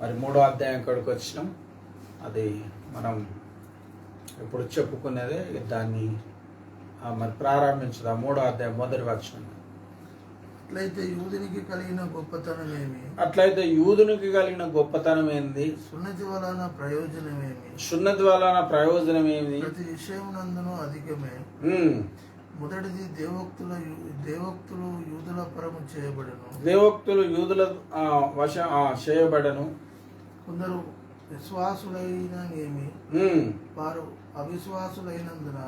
మరి 3వ అధ్యాయం కాడికి వచ్చినాం. అది మనం ఇప్పుడు చెప్పుకునేదే, దాన్ని మరి ప్రారంభించుదాం. 3వ అధ్యాయం 1వ వచనం. అట్లయితే యూదునికి కలిగిన గొప్పతనం ఏంది? సున్నతి వలన ప్రయోజనమేమి? ప్రతి విషయమునందును అధికమే. మొదటిది దేవోక్తులు యూదుల పరము చేయబడను. దేవోక్తులు యూదుల చేయబడను. కొందరు విశ్వాసులైననేమి, వారు అవిశ్వాసులైనందున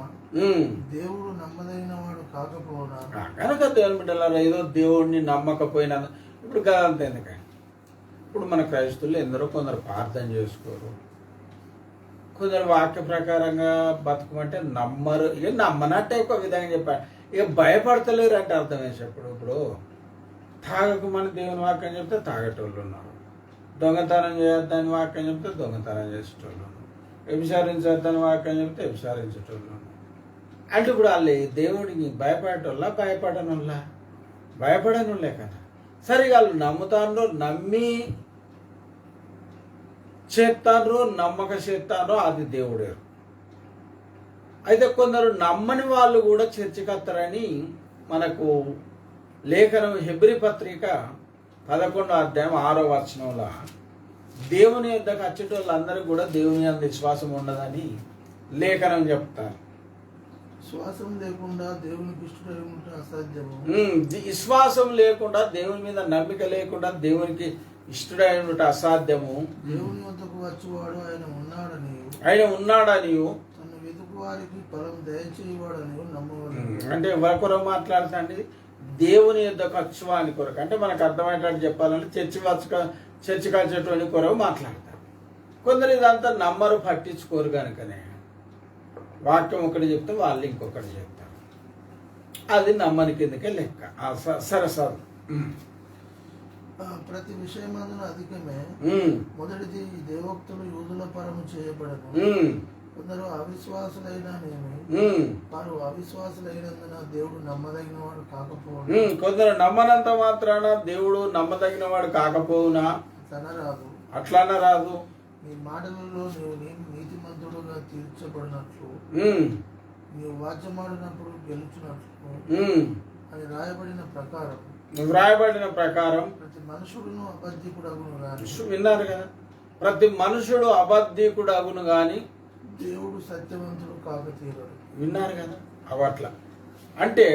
దేవుడు నమ్మదగిన వాడు కాకపోవడా. కనుక దేవుని బిడ్డలారా, ఏదో దేవుడిని నమ్మకపోయినా ఇప్పుడు కాదంతే. ఎందుకంటే ఇప్పుడు మన క్రైస్తవులు ఎందరో కొందరు ప్రార్థన చేసుకోరు, కొందరు వాక్య ప్రకారంగా బతుకమంటే నమ్మరు. ఇక నమ్మనట్టే ఒక విధంగా చెప్పారు, ఇక భయపడతలేరు అంటే అర్థం వేసేప్పుడు. ఇప్పుడు తాగకమని దేవుని వాక్యం చెప్తే తాగేటోళ్ళు ఉన్నారు, దొంగతనం చేయొద్దని వాక్యం చెప్తే దొంగతనం చేసేటోళ్ళు ఉన్నారు, వ్యభిచారించొద్దని వాక్యం చెప్తే వ్యభిచారించేటోళ్ళు ఉన్నారు. అంటే ఇప్పుడు వాళ్ళు దేవుడికి భయపడనులే కదా. సరే, వాళ్ళు నమ్ముతారో, నమ్మి చేస్తారో, నమ్మక చేస్తారో, అది దేవుడే. అయితే కొందరు నమ్మని వాళ్ళు కూడా చర్చికి వస్తారని మనకు లేఖనం హెబ్రీ పత్రిక 11వ అధ్యాయం 6వ వచనంలో దేవుని యొద్దకు వచ్చేటోళ్ళందరూ కూడా దేవుని యందు విశ్వాసం ఉండదని లేఖనం చెప్తారు. విశ్వాసం లేకుండా దేవునికి ఇష్టడై ఉంటే అసాధ్యము. విశ్వాసం లేకుండా, దేవుని మీద నమ్మిక లేకుండా దేవునికి ఇష్టడైన అసాధ్యము. దేవుని వద్దకు వచ్చేవాడు ఆయన ఉన్నాడని తన వెతుకు వారికి ఫలం దయచేయవాడని నమ్మవాడు. అంటే ఎవరి మాట్లాడుతాండి? దేవుని యొద్దకు వచ్చువాని కొరకు. అంటే మనకు అర్థమయ్యేటట్టు చెప్పాలంటే చర్చి కలిసేటువంటి కొరకు మాట్లాడతారు. కొందరు ఇదంతా నమ్మరు, పట్టించుకోరు కనుకనే వాక్యం ఒకటి చెప్తే వాళ్ళు ఇంకొకటి చెప్తారు. అది నమ్మని కిందకే లెక్క. సరసరు ప్రతి విషయమందున అధికమే. మొదటిది దేవోక్తులు యూదుల పరము చేయబడను. కొందరు అవిశ్వాసులైననేమి వారు అవిశ్వాసులైనందున దేవుడు నమ్మదగిన వాడు కాకపోవును. కొందరు నమ్మనంత మాత్రాన దేవుడు నమ్మదగిన వాడు కాకపోవునా అట్లా రాదు. నీ మాటలలో నీవు నీతిమంతుడుగా తీర్చబడినట్లు నీవు వాద్యమాడినప్పుడు గెలుచున్నట్లు అని వ్రాయబడిన ప్రకారం ప్రతి మనుషుడును అబద్ధికుడు అగును గాని. విన్నారు కదా, ప్రతి మనుషుడు అబద్ధికుడు అగును గాని దేవుడు సత్యవంతుడు కాకతీరుడు. విన్నారు కదా. అవట్లా అంటే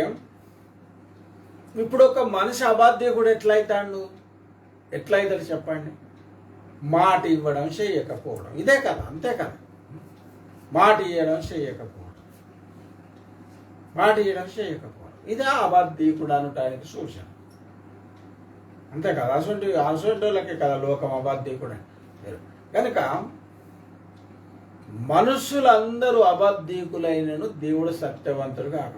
ఇప్పుడు ఒక మనిషి అబద్ధికుడు ఎట్లయితాడు చెప్పండి? మాట ఇవ్వడం చేయకపోవడం, ఇదే కదా, అంతే కదా. మాట ఇవ్వడం చేయకపోవడం ఇదే అబద్ధికుడు అనటానికి సూచన, అంతే కదా. అసొంటోళ్ళకే కదా లోకం అబద్ధికుడు. కనుక మనుషులందరూ అబద్ధికులైనను దేవుడు సత్యవంతుడు కాక.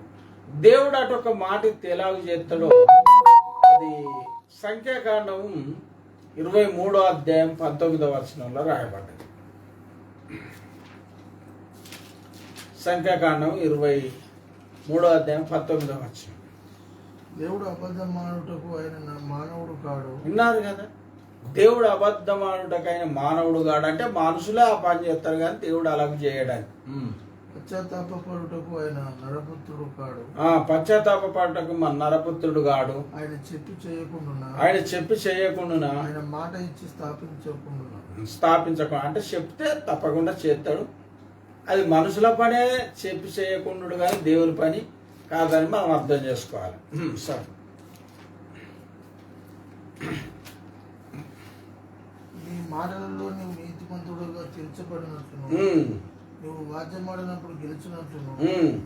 దేవుడు అటు ఒక మాట తెలాగు చేస్తాడో అది సంఖ్యాకాండం 23వ అధ్యాయం 19వ వచనంలో రాయబడ్డది. సంఖ్యాకాండం 23వ అధ్యాయం 19వ వచనం. దేవుడు అబద్ధమాడుటకు ఆయన మానవుడు కాడు. విన్నారు కదా, దేవుడు అబద్ధమాడుటకు ఆయన మానవుడు కాడు. అంటే మనుషులే ఆ పని చేస్తారు కానీ దేవుడు అలాగ చేయడానికి. పశ్చాత్తాపడుటకు ఆయన నరపుత్రుడు కాడు. పశ్చాత్తాపడుటకు మన నరపుత్రుడు కాడు. ఆయన చెప్పి చేయకుండా ఆయన మాట ఇచ్చి స్థాపించకుండా అంటే చెప్తే తప్పకుండా చేస్తాడు. అది మనుషుల పనే, చెప్పి చేయకుండా కానీ దేవుని పని కాదని మనం అర్థం చేసుకోవాలి. సరే, నీ మాటలలో నువ్వు నీతిమంతుడుగా తీర్చబడినట్లును నువ్వు వాద్యమాడినప్పుడు గెలిచినట్లును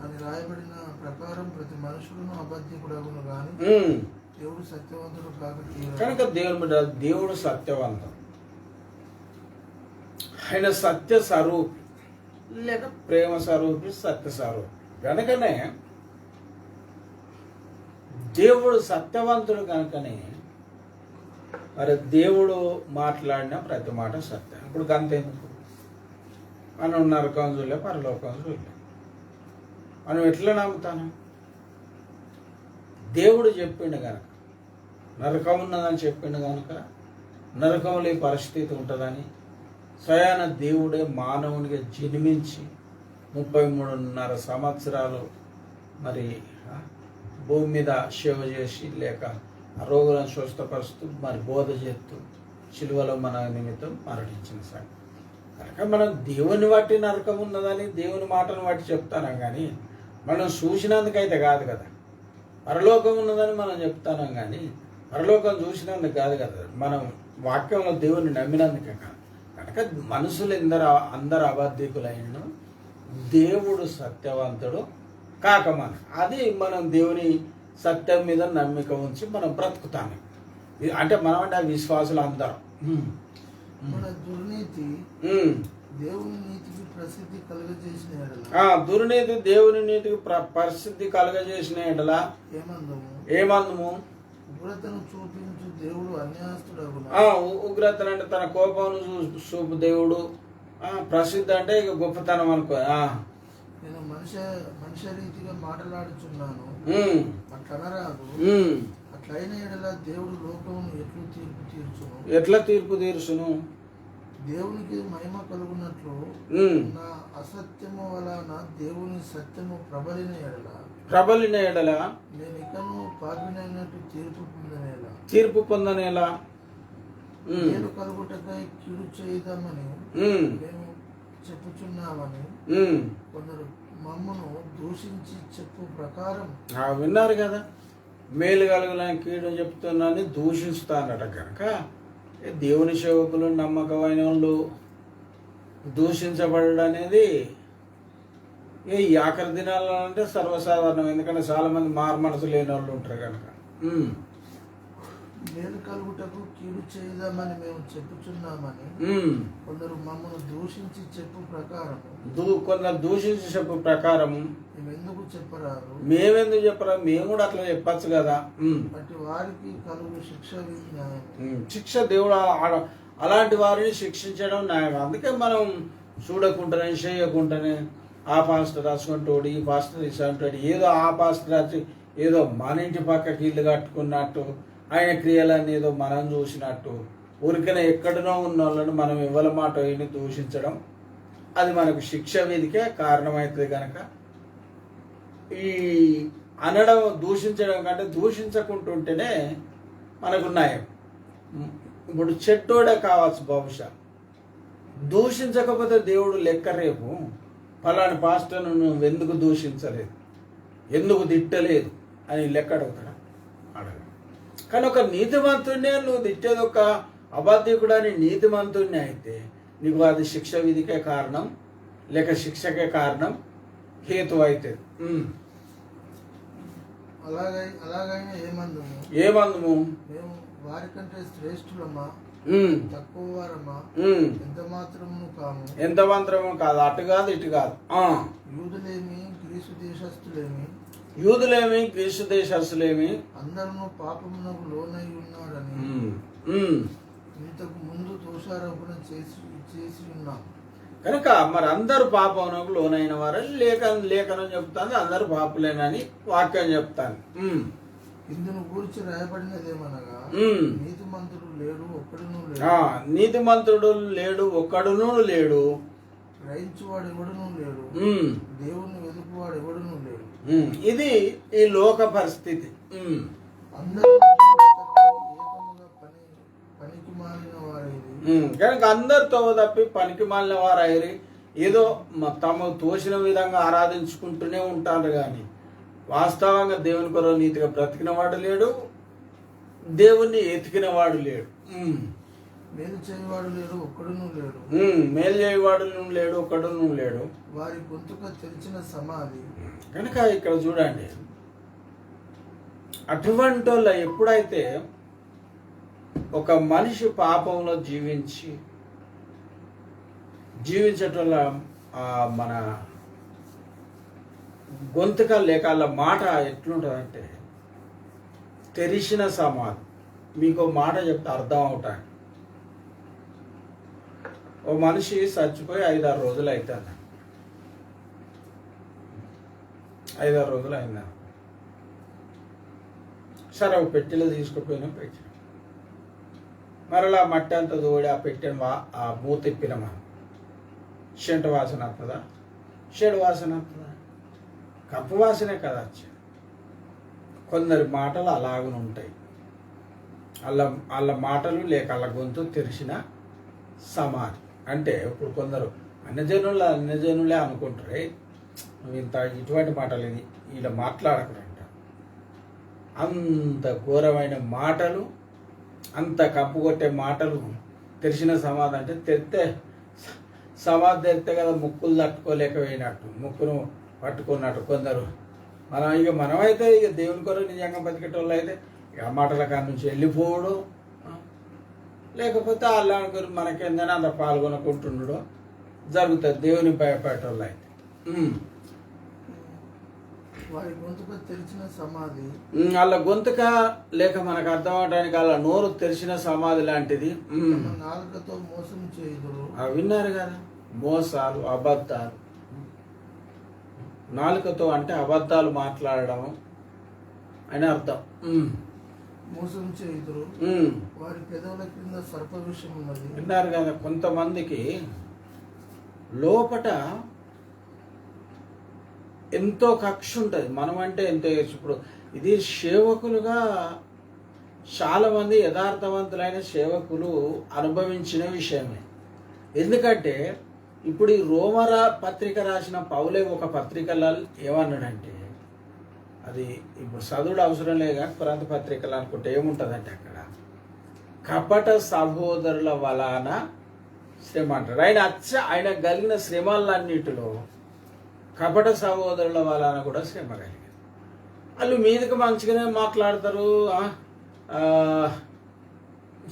అని రాయబడిన ప్రకారం ప్రతి మనుషులను అబద్ధికుడగును గాని దేవుడు సత్యవంతుడు కాక. కనుక దేవుడు సత్యవంతుడు, ఆయన సత్య స్వరూపి లేక ప్రేమ స్వరూపి, సత్య స్వరూపి. కనుకనే దేవుడు సత్యవంతుడు కనుకనే మరి దేవుడు మాట్లాడిన ప్రతి మాట సత్యం. ఇప్పుడు గంతేందుకు మనం నరకం చూడలే, పరలోకం చూడలే, మనం ఎట్లా నమ్ముతాను? దేవుడు చెప్పిండు కనుక, నరకం ఉన్నదని చెప్పిండు కనుక నరకంలో ఈ పరిస్థితి ఉంటుందని స్వయాన దేవుడే మానవునిగా జన్మించి 33.5 సంవత్సరాలు మరి భూమి మీద సేవ చేసి లేక రోగులను స్వస్థపరుస్తూ మరి బోధ చేస్తూ శిలువలో మన నిమిత్తం మరణించిన సార్. కనుక మనం దేవుని బట్టి నరకం ఉన్నదని దేవుని మాటను బట్టి చెప్తాను కానీ మనం చూసినందుకైతే కాదు కదా. పరలోకం ఉన్నదని మనం చెప్తాను కానీ పరలోకం చూసినందుకు కాదు కదా. మనం వాక్యంలో దేవుని నమ్మినందుకే కాదు. కనుక మనుషులు అందరు అబద్ధికులైన దేవుడు సత్యవంతుడు కాకమన. అది మనం దేవుని సత్యం మీద నమ్మిక ఉంచి మనం బ్రతుకుతాము. అంటే మనం అంటే విశ్వాసులు అందరం. మన దుర్నీతి దేవుని నీతికి ప్రసిద్ధి కలుగజేసిన దుర్నీతి దేవుని నీతికి పరిస్థితి కలుగజేసిన ఎడల ఏమందము? ఉగ్రతను చూపించు దేవుడు అన్యాస్తుడగును. ఉగ్రతను అంటే తన కోపమును చూపు దేవుడు. ప్రసిద్ధి అంటే ఇక గొప్పతనం అనుకో. నేను మనుష్య రీతిగా మాట్లాడుచున్నాను అట్లనరాదు. అట్లయిన ఎడల దేవుడు లోకమును ఎట్లా తీర్పు తీర్చును? దేవునికి మహిమ కలుగునట్లు నా అసత్యము వలన దేవుని సత్యము ప్రబలిన ఎడల నేను ఇకను పాపినైనట్టు తీర్పు పొందనేలా నేను కలుగుటకై కీడు చేయదామని నేను చెప్పుచున్నామని కొందరు మమ్మను దూషించి చెప్పు ప్రకారం. విన్నారు కదా, మేలు కలుగులని కీడు చెప్తున్నాను దూషిస్తానట కనుక దేవుని సేవకులు నమ్మకమైన వాళ్ళు దూషించబడడం అనేది ఈ ఆఖరి దినాల్లో అంటే సర్వసాధారణం. ఎందుకంటే చాలా మంది మారు మనసు లేని వాళ్ళు ఉంటారు కనుక. మేలు కలుగుటకు కీడు చేద్దామని మేము చెప్పుచున్నామని కొందరు మమ్మల్ని దూషించి చెప్పు ప్రకారం. కొందరు దూషించి చెప్పు ప్రకారం మేమెందుకు చెప్పరాదు? మేమెందుకు చెప్పరా? మేము కూడా అట్లా చెప్పచ్చు కదా. అటు వారికి కలుగు శిక్ష న్యాయం. శిక్ష దేవుడు అలాంటి వారిని శిక్షించడం న్యాయం. అందుకే మనం చూడకుండానే చేయకుండానే ఆ పాస్టర్ రాసుకుంటాడు, ఈ పాస్టర్ ఇసుకుంటాడు, ఏదో ఆ పాస్టర్ రాసి ఏదో మన ఇంటి పక్కకి ఇల్లు కట్టుకున్నట్టు, ఆయన క్రియలన్నీ ఏదో మనం చూసినట్టు, ఊరికనే ఎక్కడనో ఉన్న వాళ్ళని మనం ఇవ్వల మాట విని దూషించడం అది మనకు శిక్ష విధికే కారణమవుతుంది కనుక ఈ అనడం దూషించడం కంటే దూషించకుంటుంటేనే మనకు న్యాయం. ఇప్పుడు చెట్టోడే కావచ్చు, బహుశా దూషించకపోతే దేవుడు లెక్క రేపు ఫలాని పాస్టర్ను నువ్వు ఎందుకు దూషించలేదు, ఎందుకు తిట్టలేదు అని లెక్క అడుగుతాడు, అడగ. కానీ ఒక నీతిమంతుడినే నువ్వు తిట్టేది ఒక అబద్ధికుడు అని నీతిమంతుడిని అయితే నీకు అది శిక్ష విధికే కారణం, లేక శిక్షకే కారణం, హేతు అవుతుంది. అలాగైనా ఏమందుము మేము వారికంటే శ్రేష్ఠులమా, తక్కువ వారమా, ఎంత మాత్రము కాము. ఎంత మాత్రము కాదు, అటు కాదు ఇటు కాదు. యూదులేమి గ్రీసు దేశస్తులేమి, యూదులేమి గ్రీసు దేశస్తులేమి అందరూ పాపమునకు లోనై ఉన్నారని ఇంతకు ముందు దోషారోపణ చేసి ఉన్నాం కనుక మరి అందరు పాపమునకు లోనైన వారు లేఖనం చెప్తాను, అందరు పాపులేనని వాక్యం చెప్తాను. ఇందును గురించి రాయబడినదేమనగా నీతిమంతుడు లేడు ఒక్కడును లేడు, నీతిమంతుడు లేడు ఒక్కడును లేడు, గ్రహించువాడు ఎవడును లేడు, దేవుని వెతుకువాడు ఎవడును లేడు. ఇది ఈ లోక పరిస్థితి. అందరూ ఏకముగా పనికి మాలిన వారైరి కనుక అందరితో తప్పి పనికి మాలిన వారైరి. ఏదో తమ తోచిన విధంగా ఆరాధించుకుంటూనే ఉంటారు కానీ వాస్తవంగా దేవుని కొరకు నీతిగా బ్రతికిన వాడు లేడు, దేవుణ్ణి ఎతికిన వాడు లేడు. మేలు చేయవాడు లేడు ఒక్కడును లేడు, మేలు చేయవాడు లేడు ఒక్కడును లేడు. వారి గొంతుక తెరిచిన సమాధి. కనుక ఇక్కడ చూడండి, అటువంటి వాళ్ళ ఎప్పుడైతే ఒక మనిషి పాపంలో జీవించటం మన గొంతుక లేక వాళ్ళ మాట ఎట్లుంటుందంటే తెరిచిన సమాధి. మీకు మాట చెప్తే అర్థం అవుతాయి. ఓ మనిషి చచ్చిపోయి 5-6 రోజులు అవుతుంది. 5-6 రోజులు అయిందా, సరే ఒక పెట్టెలో తీసుకుపోయినా పెట్టిన మరలా మట్టి అంతా తోడి ఆ పెట్టెను ఆ మూత తిప్పినమా షెంట వాసన వస్తుందా, షెడ్ వాసన వస్తుందా, కప్పు వాసనే కదా వచ్చి. కొందరి మాటలు అలాగనే ఉంటాయి. వాళ్ళ మాటలు లేక వాళ్ళ గొంతు తెరిచిన సమాధి. అంటే ఇప్పుడు కొందరు అన్యజనులే అనుకుంటారే, నువ్వు ఇటువంటి మాటలు ఇలా మాట్లాడకరంట. అంత ఘోరమైన మాటలు, అంత కప్పు కొట్టే మాటలు తెరిచిన సమాధి. అంటే సమాధి తెరితే కదా ముక్కులు తట్టుకోలేకపోయినట్టు, ముక్కును పట్టుకున్నట్టు కొందరు. మనమైతే దేవుని కొరకు నిజంగా బతికేటోళ్ళు అయితే ఆ మాటల కాడి నుంచి వెళ్ళిపోవడు, లేకపోతే అల్లా గురించి మనకేందని అంత పాల్గొనుకుంటుండడు జరుగుతుంది. దేవుని భయపడేటోళ్ళు అయితే వారి గొంతుక తెరిచిన సమాధి. వాళ్ళ గొంతుక లేక మనకు అర్థం అవడానికి వాళ్ళ నోరు తెరిచిన సమాధి లాంటిది. నాలుకతో మోసం చేయుదురు. విన్నారు కదా, మోసాలు, అబద్ధాలు. నాలుకతో అంటే అబద్ధాలు మాట్లాడడం అని అర్థం. మోసం చేయుదురు, వారి పెదవుల కింద సర్ప విషం ఉన్నది. విన్నారు కదా, కొంతమందికి లోపట ఎంతో కక్ష ఉంటుంది. మనం అంటే ఎంతో. ఇప్పుడు ఇది సేవకులుగా చాలామంది యథార్థవంతులైన సేవకులు అనుభవించిన విషయమే. ఎందుకంటే ఇప్పుడు ఈ రోమర పత్రిక రాసిన పౌలే ఒక పత్రికలో ఏమన్నాడంటే, అది ఇప్పుడు చదువుడు అవసరం లేదు కానీ ప్రాంత పత్రికలు అనుకుంటే ఏముంటుందంటే అక్కడ కపట సహోదరుల వలన శ్రమ అంటాడు. ఆయన కలిగిన శ్రమలన్నిటిలో కపట సహోదరుల వలన కూడా శ్రమ కలిగింది. వాళ్ళు మీదకి మంచిగానే మాట్లాడతారు,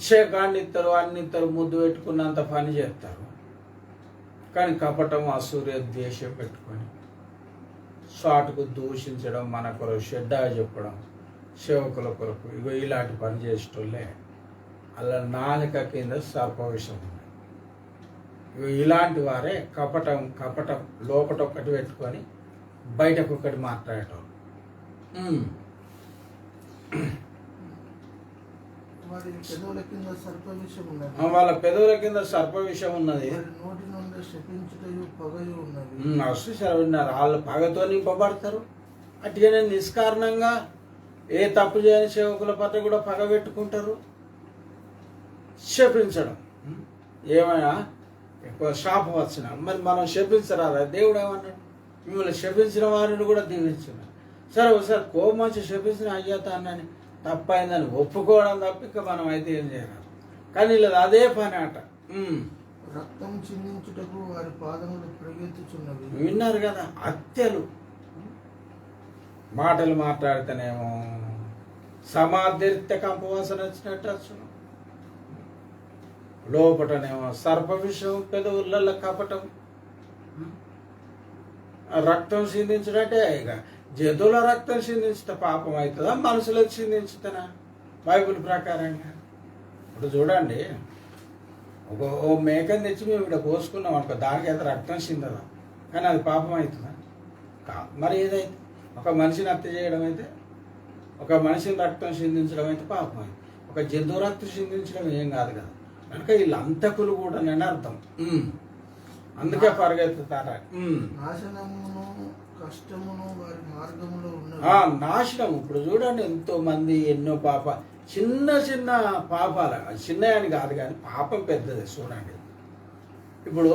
షేకాండ్ ఇస్తారు, అన్ని ఇస్తారు, ముద్దు పెట్టుకున్నంత పని చేస్తారు. కానీ కపటం అసూర్య ద్వేషం పెట్టుకొని సాటుకు దూషించడం, మన కొరకు చెడ్డా చెప్పడం, సేవకుల కొరకు ఇగో ఇలాంటి పని చేసేటోళ్ళే అలా నాలుక కింద సర్పవిషం ఉంది. ఇగో ఇలాంటి వారే కపటం లోపట ఒకటి పెట్టుకొని బయటకు ఒకటి మాట్లాడటం. వాళ్ళ పెదవుల కింద సర్ప విషం ఉన్నది. నోటి నుండి శపించుటయు పగయు ఉన్నది. వాళ్ళు పగతో నింపబడతారు. అటుగానే నిష్కారణంగా ఏ తప్పు చేయని సేవకుల పట్ల కూడా పగ పెట్టుకుంటారు. శపించడం ఏమైనా ఎక్కువ శాపం వచ్చిన మరి మనం శపించరాదా? దేవుడు ఏమన్నాడు? మిమ్మల్ని శపించిన వారిని కూడా దీవించున్నాడు. సరే ఒకసారి కోపం వచ్చి శపించిన అయ్యతానని తప్పైందని ఒప్పుకోవడం తప్ప ఇక మనం అయితే ఏం చేయరాదు. కానీ ఇలా అదే పని అట. రక్తం చిందించుటకు వారి పాదములు పరిగెత్తుచున్నవి. విన్నారు కదా, హత్యలు. మాటలు మాట్లాడితేనేమో సమాధిర్త్య కంపవాసన వచ్చినట్టు వచ్చును, లోపటనేమో సర్ప విషయం, పెదవుల కపటం. రక్తం చిందించడంటే ఇక జంతువుల రక్తం చిందించుట పాపం అవుతుందా, మనుషులకు చిందించుతానా బైబిల్ ప్రకారంగా? ఇప్పుడు చూడండి, ఓ మేకని తెచ్చి మేము ఇక్కడ కోసుకున్నాం అనుకో, దానికి అయితే రక్తం చిందదా, కానీ అది పాపం అవుతుందా? మరి ఏదైతే ఒక మనిషిని హత్య చేయడం అయితే, ఒక మనిషిని రక్తం చిందించడం అయితే పాపం అయింది. ఒక జంతువు రక్తం చిందించడం ఏం కాదు కదా. కనుక వీళ్ళు అంతకులు కూడా నేను అర్థం. అందుకే పరిగెత్తుతారా. నాశనమును కష్టమును వారి మార్గంలో నాశనం. ఇప్పుడు చూడండి, ఎంతో మంది ఎన్నో చిన్న చిన్న పాపాలు, చిన్న అని కాదు కానీ పాపం పెద్దది. చూడండి, ఇప్పుడు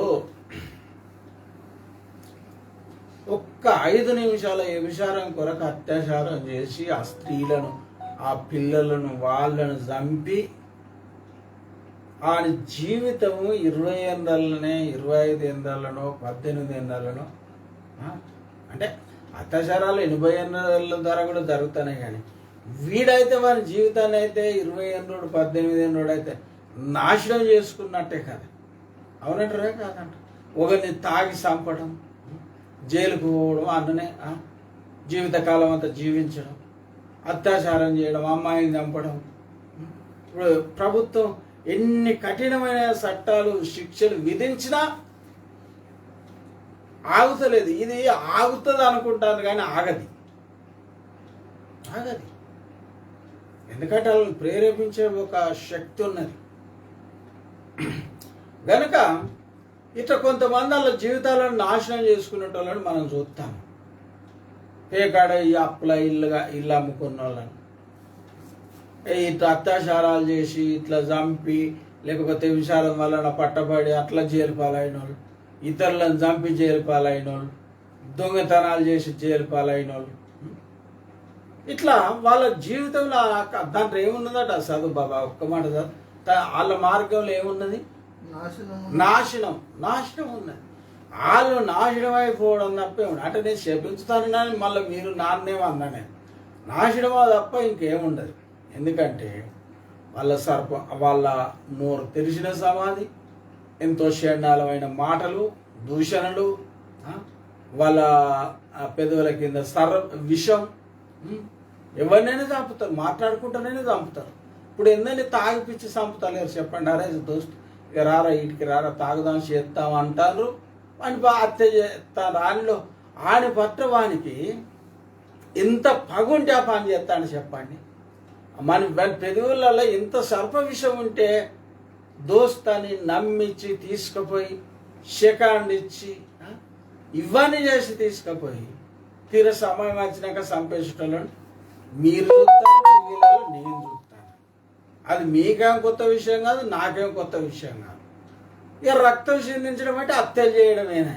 ఒక్క 5 నిమిషాల వ్యభిచారం కొరకు అత్యాచారం చేసి ఆ స్త్రీలను, ఆ పిల్లలను, వాళ్ళను చంపి ఆయన జీవితము 20 ఏళ్ళనే, 25 ఏళ్ళనో, 18 ఏళ్ళనో, అంటే అత్యాచారాలు 80 ఏళ్ళ ద్వారా కూడా జరుగుతున్నాయి. కానీ వీడైతే వారి జీవితాన్ని అయితే 20 ఏళ్ళోడు, 18 ఏళ్ళోడు అయితే నాశనం చేసుకున్నట్టే కదా. అవునంటారా కాదంట? ఒకరిని తాగి చంపడం, జైలుకు పోవడం, అన్ననే జీవితకాలం అంతా జీవించడం, అత్యాచారం చేయడం, అమ్మాయిని చంపడం. ఇప్పుడు ప్రభుత్వం ఎన్ని కఠినమైన చట్టాలు, శిక్షలు విధించినా ఆగుతలేదు. ఇది ఆగుతుంది అనుకుంటాను కానీ ఆగది. ఎందుకంటే వాళ్ళని ప్రేరేపించే ఒక శక్తి ఉన్నది గనక ఇట్లా కొంతమంది వాళ్ళ జీవితాలను నాశనం చేసుకునేటోళ్ళని మనం చూస్తాము. పేకాడ అప్పుల ఇల్లు అమ్ముకున్న వాళ్ళని, ఇట్లా అత్యాచారాలు చేసి ఇట్లా చంపి, లేకపోతే విషాదం వలన పట్టబడి అట్లా జైలు పాలైన వాళ్ళు, ఇతరులను చంపి జైలు పాలైన వాళ్ళు, దొంగతనాలు చేసి జైలు పాలైన వాళ్ళు, ఇట్లా వాళ్ళ జీవితంలో దాంట్లో ఏమున్నదట? చదువు బాబా, ఒక్క మాట చదువు. వాళ్ళ మార్గంలో ఏమున్నది? నాశనం ఉన్నది. వాళ్ళు నాశనం అయిపోవడం తప్పే ఉంది. అంటే నేను శపించుతానని మళ్ళీ మీరు నాన్నేమన్నానే, నాశనమో తప్ప ఇంకేముండదు. ఎందుకంటే వాళ్ళ నోరు తెరిచిన సమాధి, ఎంతో షండాలమైన మాటలు, దూషణలు, వాళ్ళ పెదవుల కింద విషం. ఎవరినైనా చంపుతారు, మాట్లాడుకుంటూనే చంపుతారు. ఇప్పుడు ఏందని తాగిపిచ్చి చంపుతలేరు చెప్పండి? అరే దోస్తు ఇక రారా, ఇంటికి రారా, తాగుదాం చేస్తాం అంటారు. వాడిని హత్య చేస్తారు. ఆని పట్ల వానికి ఎంత పగుంటే ఆ పని చేస్తాను చెప్పండి? మన పెదవులలో ఎంత సర్ప విషయం ఉంటే దోస్తాని నమ్మించి తీసుకుపోయి షెకాండ్ ఇచ్చి ఇవన్నీ చేసి తీసుకుపోయి తీర సమయం వచ్చినాక చంపేసేటోళ్ళని మీరు చూస్తారు, వీళ్ళలో నేను చూస్తాను. అది మీకేం కొత్త విషయం కాదు, నాకేం కొత్త విషయం కాదు. ఇక రక్తం చిందించడం అంటే హత్యలు చేయడమేనా.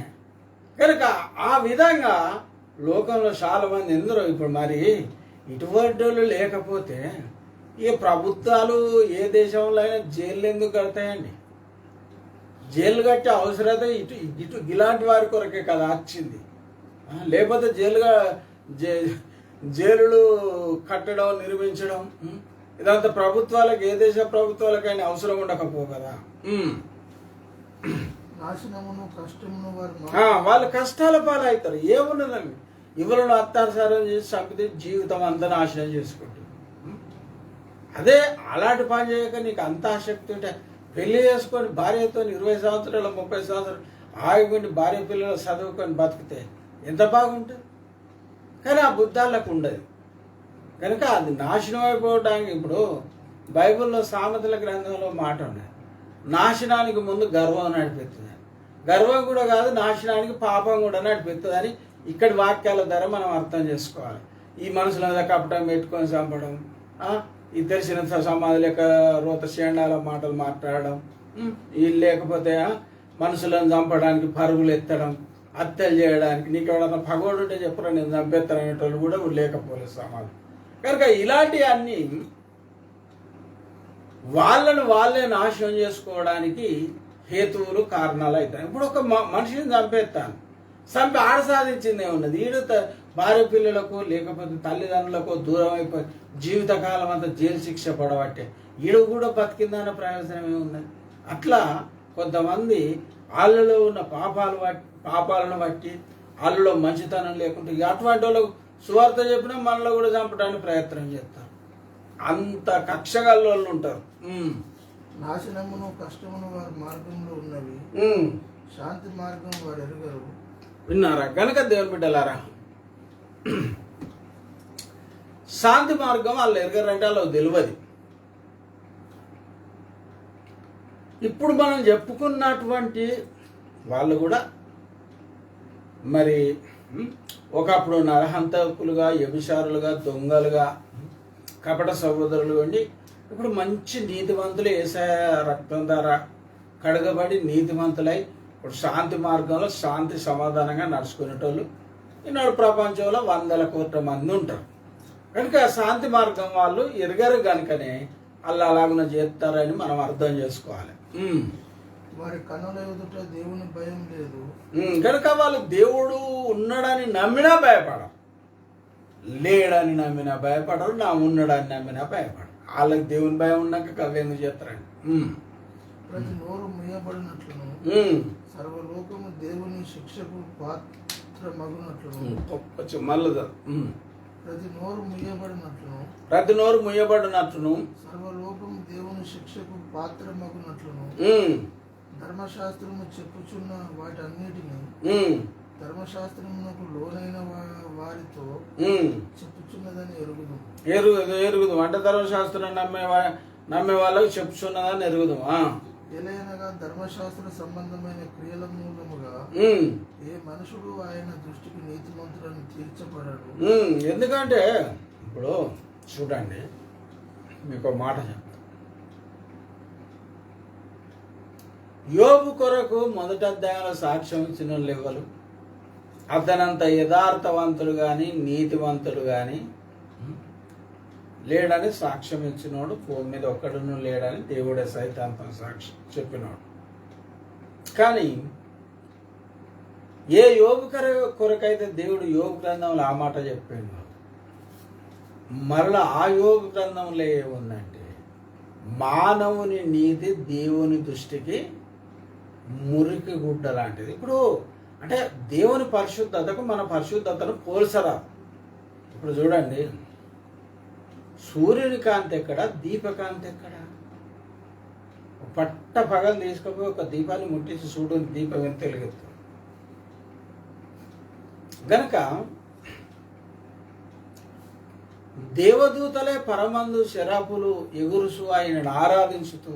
కనుక ఆ విధంగా లోకంలో చాలా మంది ఎందరో ఇప్పుడు మరి ఇటువంటి వాళ్ళు లేకపోతే ఇక ప్రభుత్వాలు ఏ దేశంలో అయినా జైలు ఎందుకు కడతాయండి? జైలు కట్టే అవసరత ఇటు ఇలాంటి వారి కొరకే కదా వచ్చింది. లేకపోతే జైలులు కట్టడం నిర్మించడం ఇదంతా ప్రభుత్వాలకు ఏ దేశ ప్రభుత్వాలకైనా అవసరం ఉండకపో కదా. నాశనమును కష్టమును వాళ్ళు కష్టాల పాలవుతారు. ఏమున్నదండి, ఇవలను అత్యాచారం చేసి చంపితే జీవితం అంతా నాశనం చేసుకుంటుంది. అదే అలాంటి పని చేయక నీకు అంత ఆసక్తి ఉంటే పెళ్లి చేసుకొని భార్యతో 20 సంవత్సరాలు 30 సంవత్సరాలు ఆగుకొని భార్య పిల్లలు చదువుకొని బతికితే ఎంత బాగుంటుంది. కానీ ఆ బుద్ధాలకు ఉండదు. కనుక అది నాశనం అయిపోవడానికి ఇప్పుడు బైబిల్లో సామెతల గ్రంథంలో మాట ఉన్నది, నాశనానికి ముందు గర్వం నడిపిస్తుంది. గర్వం కూడా కాదు, నాశనానికి పాపం కూడా నడిపిస్తుంది అని ఇక్కడి వాక్యాల ద్వారా మనం అర్థం చేసుకోవాలి. ఈ మనుషుల మీద కపటం పెట్టుకొని చంపడం, ఈ తెలిసిన సమాధి లేక రోత చేండాల మాటలు మాట్లాడడం, వీళ్ళు లేకపోతే మనుషులను చంపడానికి పరుగులు ఎత్తడం, హత్యలు చేయడానికి, నీకు ఎవడన్నా పగోడు ఉంటే చెప్పరా నేను చంపేస్తారనేటోళ్ళు కూడా లేకపోలేదు సమాధి. కనుక ఇలాంటివన్నీ వాళ్ళే నాశనం చేసుకోవడానికి హేతువులు కారణాలు అవుతాయి. ఇప్పుడు ఒక మనిషిని చంపేస్తాను, చంపి ఆడ సాధించింది ఏమున్నది? ఈడు భార్య పిల్లలకు లేకపోతే తల్లిదండ్రులకు దూరం అయిపోయి జీవితకాలం అంతా జైలు శిక్ష పడబట్టే ఈడు కూడా బతికిందన్న ప్రయోజనం ఏమున్నది? అట్లా కొంతమంది వాళ్ళలో ఉన్న పాపాలను బట్టి వాళ్ళలో మంచితనం లేకుంటే అటువంటి వాళ్ళకు సువార్త చెప్పినా మనలో కూడా చంపడానికి ప్రయత్నం చేస్తారు. అంత కక్షగల్లోళ్ళు ఉంటారు. నాశనమును కష్టమును వారి మార్గంలో ఉన్నవి, శాంతి మార్గం వారు ఎరుగరు. విన్నారా? కనుక దేవుని బిడ్డలారా, శాంతి మార్గం వాళ్ళు ఎరగరంటే వాళ్ళకి తెలియదు. ఇప్పుడు మనం చెప్పుకున్నటువంటి వాళ్ళు కూడా మరి ఒకప్పుడు నరహంతకులుగా, వ్యభిచారులుగా, దొంగలుగా, కపట సహోదరులు ఉండి ఇప్పుడు మంచి నీతివంతులు యేసయ్య రక్తం ద్వారా కడగబడి నీతివంతులై ఇప్పుడు శాంతి మార్గంలో శాంతి సమాధానంగా నడుచుకునేటోళ్ళు ఈనాడు ప్రపంచంలో 100 కోట్ల మంది ఉంటారు. కనుక శాంతి మార్గం వాళ్ళు ఎరగరు కనుకనే వాళ్ళు అలాగున చేస్తారని మనం అర్థం చేసుకోవాలి. వారి కన్నుల ఎదుట దేవుని భయం లేదు కనుక వాళ్ళు దేవుడు ఉన్నాడని నమ్మినా భయపడరు, లేడని నమ్మినా భయపడరు, నా ఉన్నాడని నమ్మినా భయపడరు. వాళ్ళకి దేవుని భయం ఉన్నాక కవ్వెందుకు చేస్తారండి. ప్రతి నోరు ముయ్యబడినట్లును సర్వలోకము దేవుని శిక్షకు పాత్రమగునట్లును. మళ్ళీ ప్రతి నోరు ముయ్యబడినట్లును సర్వలోకము దేవుని శిక్షకు పాత్రమగునట్లును ధర్మశాస్త్రము చెప్పుచున్న వాటన్నిటిని ధర్మశాస్త్రమునకు లోనైన వారితో చెప్పుచున్నదని ఎరుగుదు అంటే ధర్మశాస్త్రం నమ్మే వాళ్ళకి చెప్పుచున్నదని ఎరుగుదు. ఎలయనగా ధర్మశాస్త్ర సంబంధమైన క్రియల మూలముగా ఏ మనుషుడు ఆయన దృష్టికి నీతిమంతులను తీర్చబడడు. ఎందుకంటే ఇప్పుడు చూడండి, మీకు మాట చెప్తా. యోబు కొరకు మొదటి అధ్యాయంలో సాక్ష్యం ఇచ్చిన లెవెలు అతనంత యథార్థవంతుడు కానీ నీతివంతుడు కానీ లేడని సాక్ష్యం ఇచ్చినోడు భూమి మీద ఒక్కడును లేడని దేవుడే సైతాంతం సాక్ష్యం చెప్పినాడు. కానీ ఏ యోబు కొరకైతే దేవుడు యోబు గ్రంథంలో ఆ మాట చెప్పిండు, మరలా ఆ యోబు గ్రంథంలో ఏముందంటే మానవుని నీతి దేవుని దృష్టికి మురికి గుడ్డ లాంటిది. ఇప్పుడు అంటే దేవుని పరిశుద్ధతకు మన పరిశుద్ధతను పోల్చరా. ఇప్పుడు చూడండి, సూర్యుని కాంతి ఎక్కడ, దీపకాంతి ఎక్కడ? పట్ట పగలు తీసుకుపోయి ఒక దీపాన్ని ముట్టించి చూడని దీపం ఎంత వెలుగుతుంది. గనక దేవదూతలే పరమందు శరాపులు ఎగురుసు ఆయనను ఆరాధించుతూ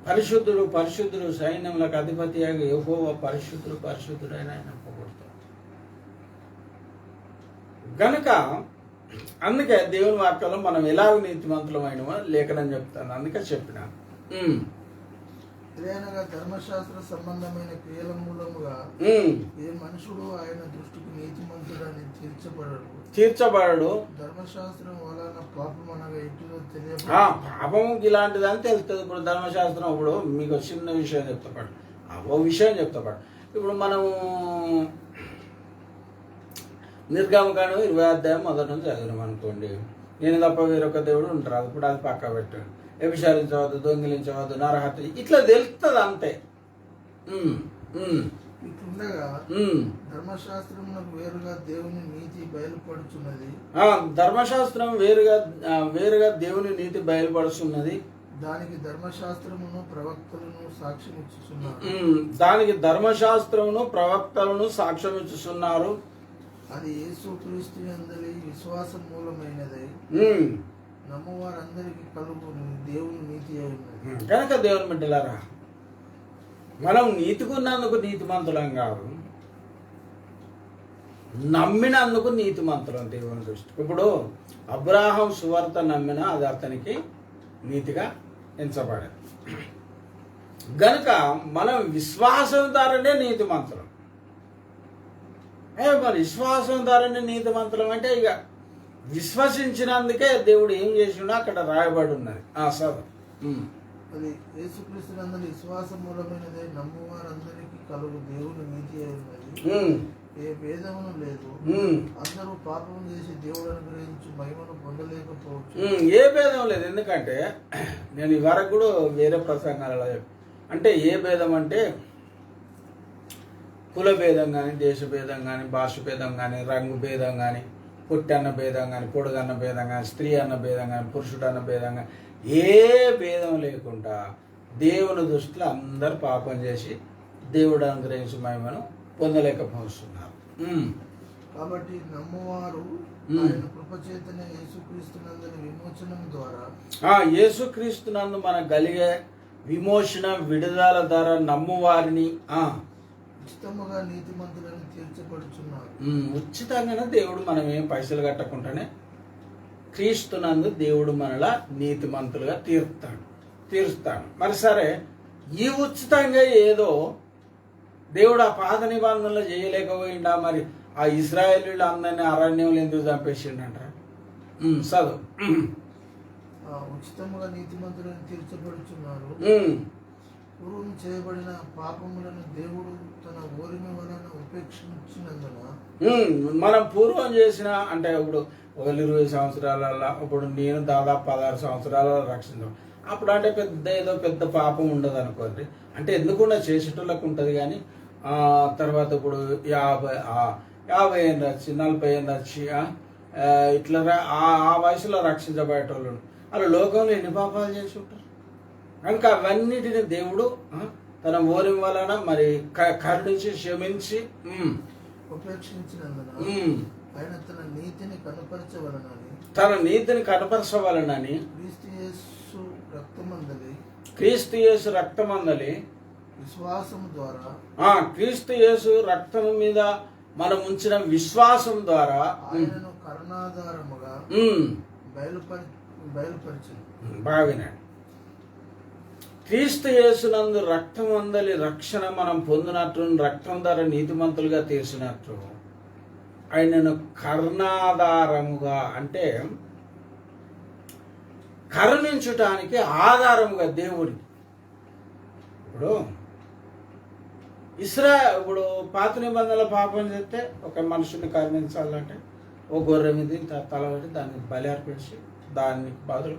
పరిశుద్ధుడు పరిశుద్ధుడు సైన్యములకు అధిపతి యెహోవా పరిశుద్ధుడు పరిశుద్ధుడైన ఆయన పొగుడుతాడు. గనుక అందుకే దేవుని వాక్యంలో మనం ఎలాగ నీతిమంతులమైనమో లేఖనం చెప్తాను. అందుకే చెప్పిన ఇదేనగా ధర్మశాస్త్ర సంబంధమైన క్రియల మూలముగా ఏ మనుషుడు ఆయన దృష్టికి నీతిమంతుడని తీర్చబడడు. ధర్మశాస్త్రం వలన పాపం అనగా ఎటులో తెలియదు. పాపం ఇలాంటిది అని తెలుస్తుంది. ఇప్పుడు ధర్మశాస్త్రం ఇప్పుడు మీకు చిన్న విషయం చెప్తాడు, ఓ విషయం చెప్తాడు. ఇప్పుడు మనము నిర్గమకాండం 20 అధ్యాయం మొదటి నుంచి చదివినాం అనుకోండి. నేను తప్ప వేరొక దేవుడు ఉంటారు. ఇప్పుడు అది పక్క పెట్టాడు. వ్యభిచారించవద్దు, దొంగిలించవద్దు, నరహత్య, ఇట్లా తెలుస్తుంది అంతే. ఇట్లుండగా ధర్మశాస్త్రమునకు వేరుగా దేవుని నీతి బయలుపడుచున్నది. ధర్మశాస్త్రం వేరుగా దేవుని నీతి బయలుపడుచున్నది. దానికి ధర్మశాస్త్రమును ప్రవక్తలను సాక్ష్యమిచ్చుచున్నారు. దానికి ధర్మశాస్త్రమును ప్రవక్తలను సాక్ష్యమిచ్చుచున్నారు. అది యేసుక్రీస్తు యందలి విశ్వాసం మూలమైనదై నమ్మవారందరికీ కలుగు దేవుని నీతి అయినది. కనుక దేవుని బిడ్డలారా, మనం నీతికున్నందుకు నీతిమంతులం కాదు, నమ్మినందుకు నీతిమంతులం దేవుని దృష్టి. ఇప్పుడు అబ్రాహాం సువార్త నమ్మినా అది అతనికి నీతిగా ఎంచబడేది. గనుక మనం విశ్వాసం ద్వారానే నీతిమంతులం. మరి విశ్వాసం ద్వారానే నీతిమంతులం అంటే ఇక విశ్వసించినందుకే దేవుడు ఏం చేసిండో అక్కడ రాయబడి ఉన్నది. అది యేసుక్రీస్తునందలి విశ్వాసం మూలమైనదే నమ్మువారందరికీ కలుగు దేవుని నీతి అయినది. ఏ భేదమును లేదు. అందరూ పాపం చేసి దేవుడు అనుగ్రహించి మహిమను పొందలేకపోవచ్చు. ఏ భేదం లేదు. ఎందుకంటే నేను ఈ వరకు కూడా వేరే ప్రసంగాలలో అంటే ఏ భేదం అంటే కుల భేదం కానీ, దేశ భేదం కానీ, భాష భేదం కానీ, రంగు భేదం కానీ, పొట్టి అన్న భేదం కానీ, పొడుగన్న భేదం కానీ, స్త్రీ అన్న భేదం కానీ, పురుషుడు అన్న భేదం కానీ, ఏ భేదం లేకుండా దేవుని దృష్టిలో అందరు పాపం చేసి దేవుడు అనుగ్రహించి మహిమను పొందలేకపోతున్నారు. కాబట్టి నమ్మువారు ఆయన కృపచేతనే యేసుక్రీస్తునందలి విమోచనం ద్వారా యేసుక్రీస్తునందు మనకు కలిగే విమోచన విడుదల ద్వారా నమ్మువారిని ఉచితముగా నీతిమంతులను తీర్చబడుచున్నారు. ఉచితంగానే దేవుడు మనం ఏం పైసలు కట్టకుండానే క్రీస్తునందు దేవుడు మనలా నీతిమంతులుగా తీరుస్తాడు. మరి సరే, ఈ ఉచితంగా ఏదో దేవుడు ఆ పాత నిబంధనలు చేయలేకపోయిందా? మరి ఆ ఇశ్రాయేలీయులు అందరినీ అరణ్యంలో ఎందుకు చంపేసిండంట? చదువు. ఉచితముగా నీతిమంతులను తీర్చబడుచున్నారు. పూర్వం చేయబడిన పాపములను దేవుడు తన ఓరిమి వలన ఉపేక్షించినందున మనం పూర్వం చేసిన అంటే ఇప్పుడు 20 సంవత్సరాల ఇప్పుడు నేను దాదాపు 16 సంవత్సరాల రక్షించాం. అప్పుడు అంటే పెద్ద పాపం ఉండదు అనుకోండి. అంటే ఎందుకుండా చేసేటోళ్ళకు ఉంటుంది. కానీ తర్వాత ఇప్పుడు 50 ఏళ్ళు వచ్చి 40 ఏళ్ళు వచ్చి ఇట్లా ఆ వయసులో రక్షించబడేటోళ్ళు అలా లోకంలో ఎన్ని పాపాలు చేసి ఉంటారు. కనుక అవన్నిటిని దేవుడు తన ఓరి వలన మరి కరుణించి క్షమించి ఉపేక్షించినందున ఆయన తన నీతిని కనపరచవలనని క్రీస్తు యేసు రక్తమందలి విశ్వాసం ద్వారా క్రీస్తు యేసు రక్తం మీద మనం ఉంచిన విశ్వాసం ద్వారా ఆయనను కరుణాధారముగా బయలుపరిచింది. బావినాడు. క్రీస్తు యేసునందు రక్తమందలి రక్షణ మనం పొందినట్లు, రక్తం ద్వారా నీతిమంతులుగా తీర్చినట్లు ఆయనను కరుణాధారముగా అంటే కరుణించటానికి ఆధారముగా దేవుడికి. ఇప్పుడు పాత నిబంధనల పాపం చేస్తే ఒక మనుషుని కరుణించాలంటే ఓ గొర్రె మీద తల పెట్టి దాన్ని బలి అర్పించి దానికి బదులు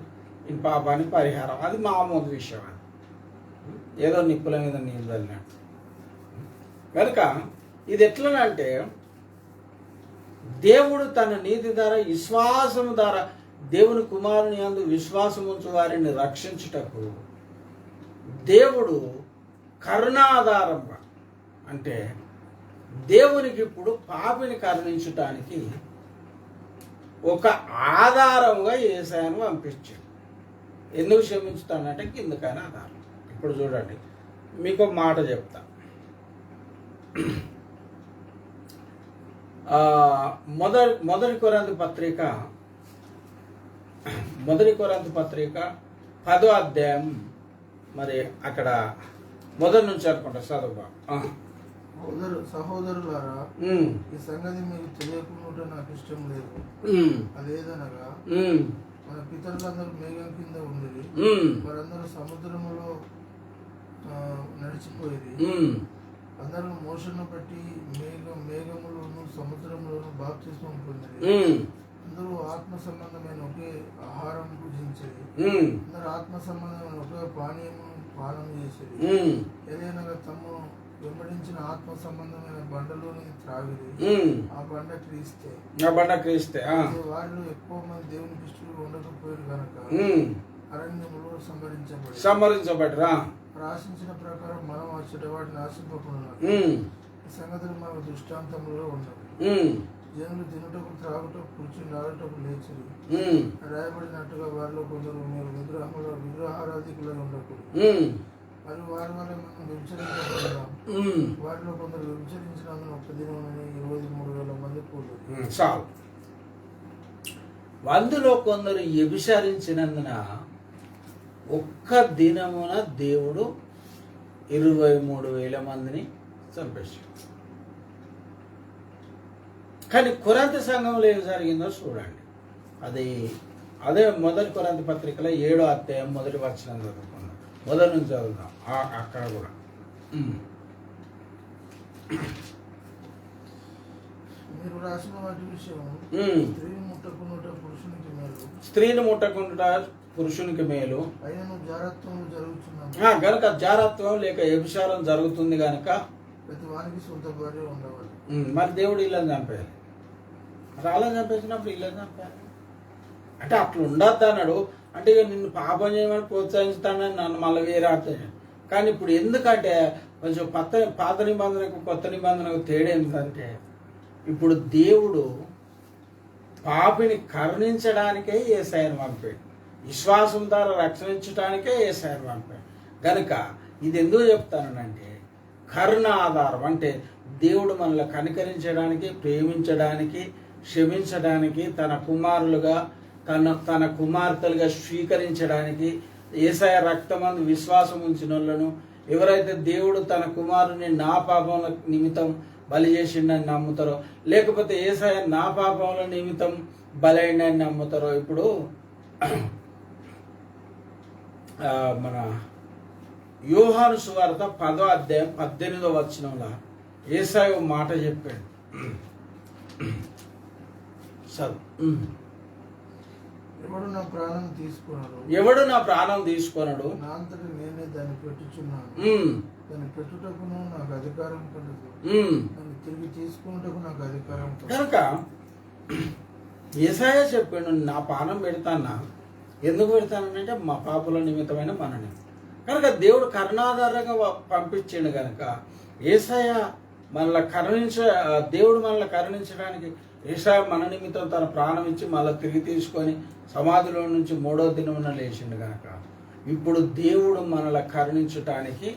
ఈ పాపానికి పరిహారం. అది మామూలు విషయం. అది ఏదో నిప్పుల మీద నీళ్ళు చల్లినట్టు. కనుక ఇది ఎట్లనంటే దేవుడు తన నీతి ద్వారా విశ్వాసం ద్వారా దేవుని కుమారుని యందు విశ్వాసం ఉంచు వారిని రక్షించుటకు దేవుడు కరుణాధారంగా అంటే దేవునికి ఇప్పుడు పాపిని కరుణించటానికి ఒక ఆధారముగా యేసయ్యను పంపించాడు. ఎందుకు క్షమించుతానంటే కిందకైన ఆధారం. ఇప్పుడు చూడండి, మీకు ఒక మాట చెప్తా. మొదటి కొరింథీ పత్రిక 10వ అధ్యాయం మరి అక్కడ మొదటి నుంచి అనుకుంటా చదువు. సహోదరులారా, ఈ సంగతి మీకు తెలియకుండా నాకు ఇష్టం లేదు. అదేదనగా మన పితరులందరూ మేఘం కింద ఉండేది, వారందరూ సముద్రములో నడిచిపోయేది. అందరూ మోషను బట్టి మేఘములోను సముద్రంలోను బాప్తిస్మం పొందింది. అందరూ ఆత్మ సంబంధమైన ఒకే ఆహారం భుజించేది. అందరూ ఆత్మ సంబంధమైన ఒకే పానీయము పానం చేసేది. ఏదైనా తమ వెంబడించిన ఆత్మ సంబంధమైన బండలోని త్రాగిది. ఆ బండ క్రీస్తే. వారిలో ఎక్కువ మంది దేవునికి ఇష్టలు ఉండకపోయారు కనుక అరణ్యములో సంహరించబడిరా. రాసించిన ప్రకారం మనం వచ్చేట వాటిని ఆశింపకున్నాం. ఈ సంగతులు మన దృష్టాంతంలో ఉన్నవి. జనులు తినుటకు త్రాగుటకు కూర్చుని ఆడుటకు లేచిరి. రాయబడినట్టుగా వారిలో కొందరు మీరు విగ్రహారాధికులై ఉండకూడదు. మరి వారి వల్ల మనం వ్యభిచరించబడదాం. వారిలో కొందరు వ్యభిచరించినందున ఒక్క దినమని 23,000 మంది కూడదు. చాలు. అందులో కొందరు వ్యభిచరించినందున ఒక్క దినమున దేవుడు 23,000 మందిని చంపేశాడు. కానీ కొరింథీ సంఘంలో ఏం జరిగిందో చూడండి. అదే మొదటి కొరింథీ పత్రికలో 7వ అధ్యాయం మొదటి వచనం చదువుకున్నాం. మొదటి నుంచి చదువుతాం అక్కడ కూడా. మీరు రాసిన వాటి విషయం స్త్రీని ముట్టకుండా పురుషునికి మేలు. గనక జారత్వం లేక వ్యభిచారం జరుగుతుంది గనక ప్రతి వారికి సొంత భార్య ఉండవాలి. మరి దేవుడు ఇళ్ళని చంపేయాలి. మరి అలా చంపేసినప్పుడు ఇళ్ళని చంపేయాలి అంటే అట్లా ఉండద్దు అన్నాడు. అంటే ఇక నిన్ను పాపం చేయమని ప్రోత్సహిస్తానని నన్ను మళ్ళీ వేరే అర్థం. కానీ ఇప్పుడు ఎందుకంటే కొంచెం పాత నిబంధనకు కొత్త నిబంధనకు తేడా ఏంటంటే ఇప్పుడు దేవుడు పాపిని కరుణించడానికే యేసయ్యను పంపాడు. విశ్వాసం ద్వారా రక్షించడానికే యేసయ్యను పంపాడు. కనుక ఇది ఎందుకు చెప్తానంటే కరుణ ఆధారం అంటే దేవుడు మనల్ని కనికరించడానికి, ప్రేమించడానికి, క్షమించడానికి, తన కుమారులుగా తన కుమార్తెలుగా స్వీకరించడానికి, యేసయ్య రక్తమందు విశ్వాసం ఉంచిన వాళ్ళను ఎవరైతే దేవుడు తన కుమారుని నా పాపముల నిమిత్తం బలి చేసిండని నమ్ముతారో, లేకపోతే యేసయ్య నా పాపముల నిమిత్తం బలైండని నమ్ముతారో. ఇప్పుడు మన యోహాను సువార్త 10వ అధ్యాయం 18వ వచనంలో యేసయ్య మాట చెప్పాడు. ఎవడు నా ప్రాణం తీసుకున్నాడు నా అంతటి నేనే దాన్ని పెట్టుచున్నాను. దాన్ని పెట్టుటకును నాకు అధికారం కలదు, దాన్ని తిరిగి తీసుకున్నటకు నాకు అధికారం కనుక యేసయ్య చెప్పాడు నా ప్రాణం పెడతానా. ఎందుకు పెడతానంటే మా పాపుల నిమిత్తమైన మనని. కనుక దేవుడు కరుణాధారంగా పంపించాడు. కనుక యేసయ్య దేవుడు మనల్ని కరుణించడానికి యేసయ్య మన నిమిత్తం తన ప్రాణం ఇచ్చి మళ్ళీ తిరిగి తీసుకొని సమాధిలో నుంచి 3వ దినమున లేచిండు. కనుక ఇప్పుడు దేవుడు మనల్ని కరుణించటానికి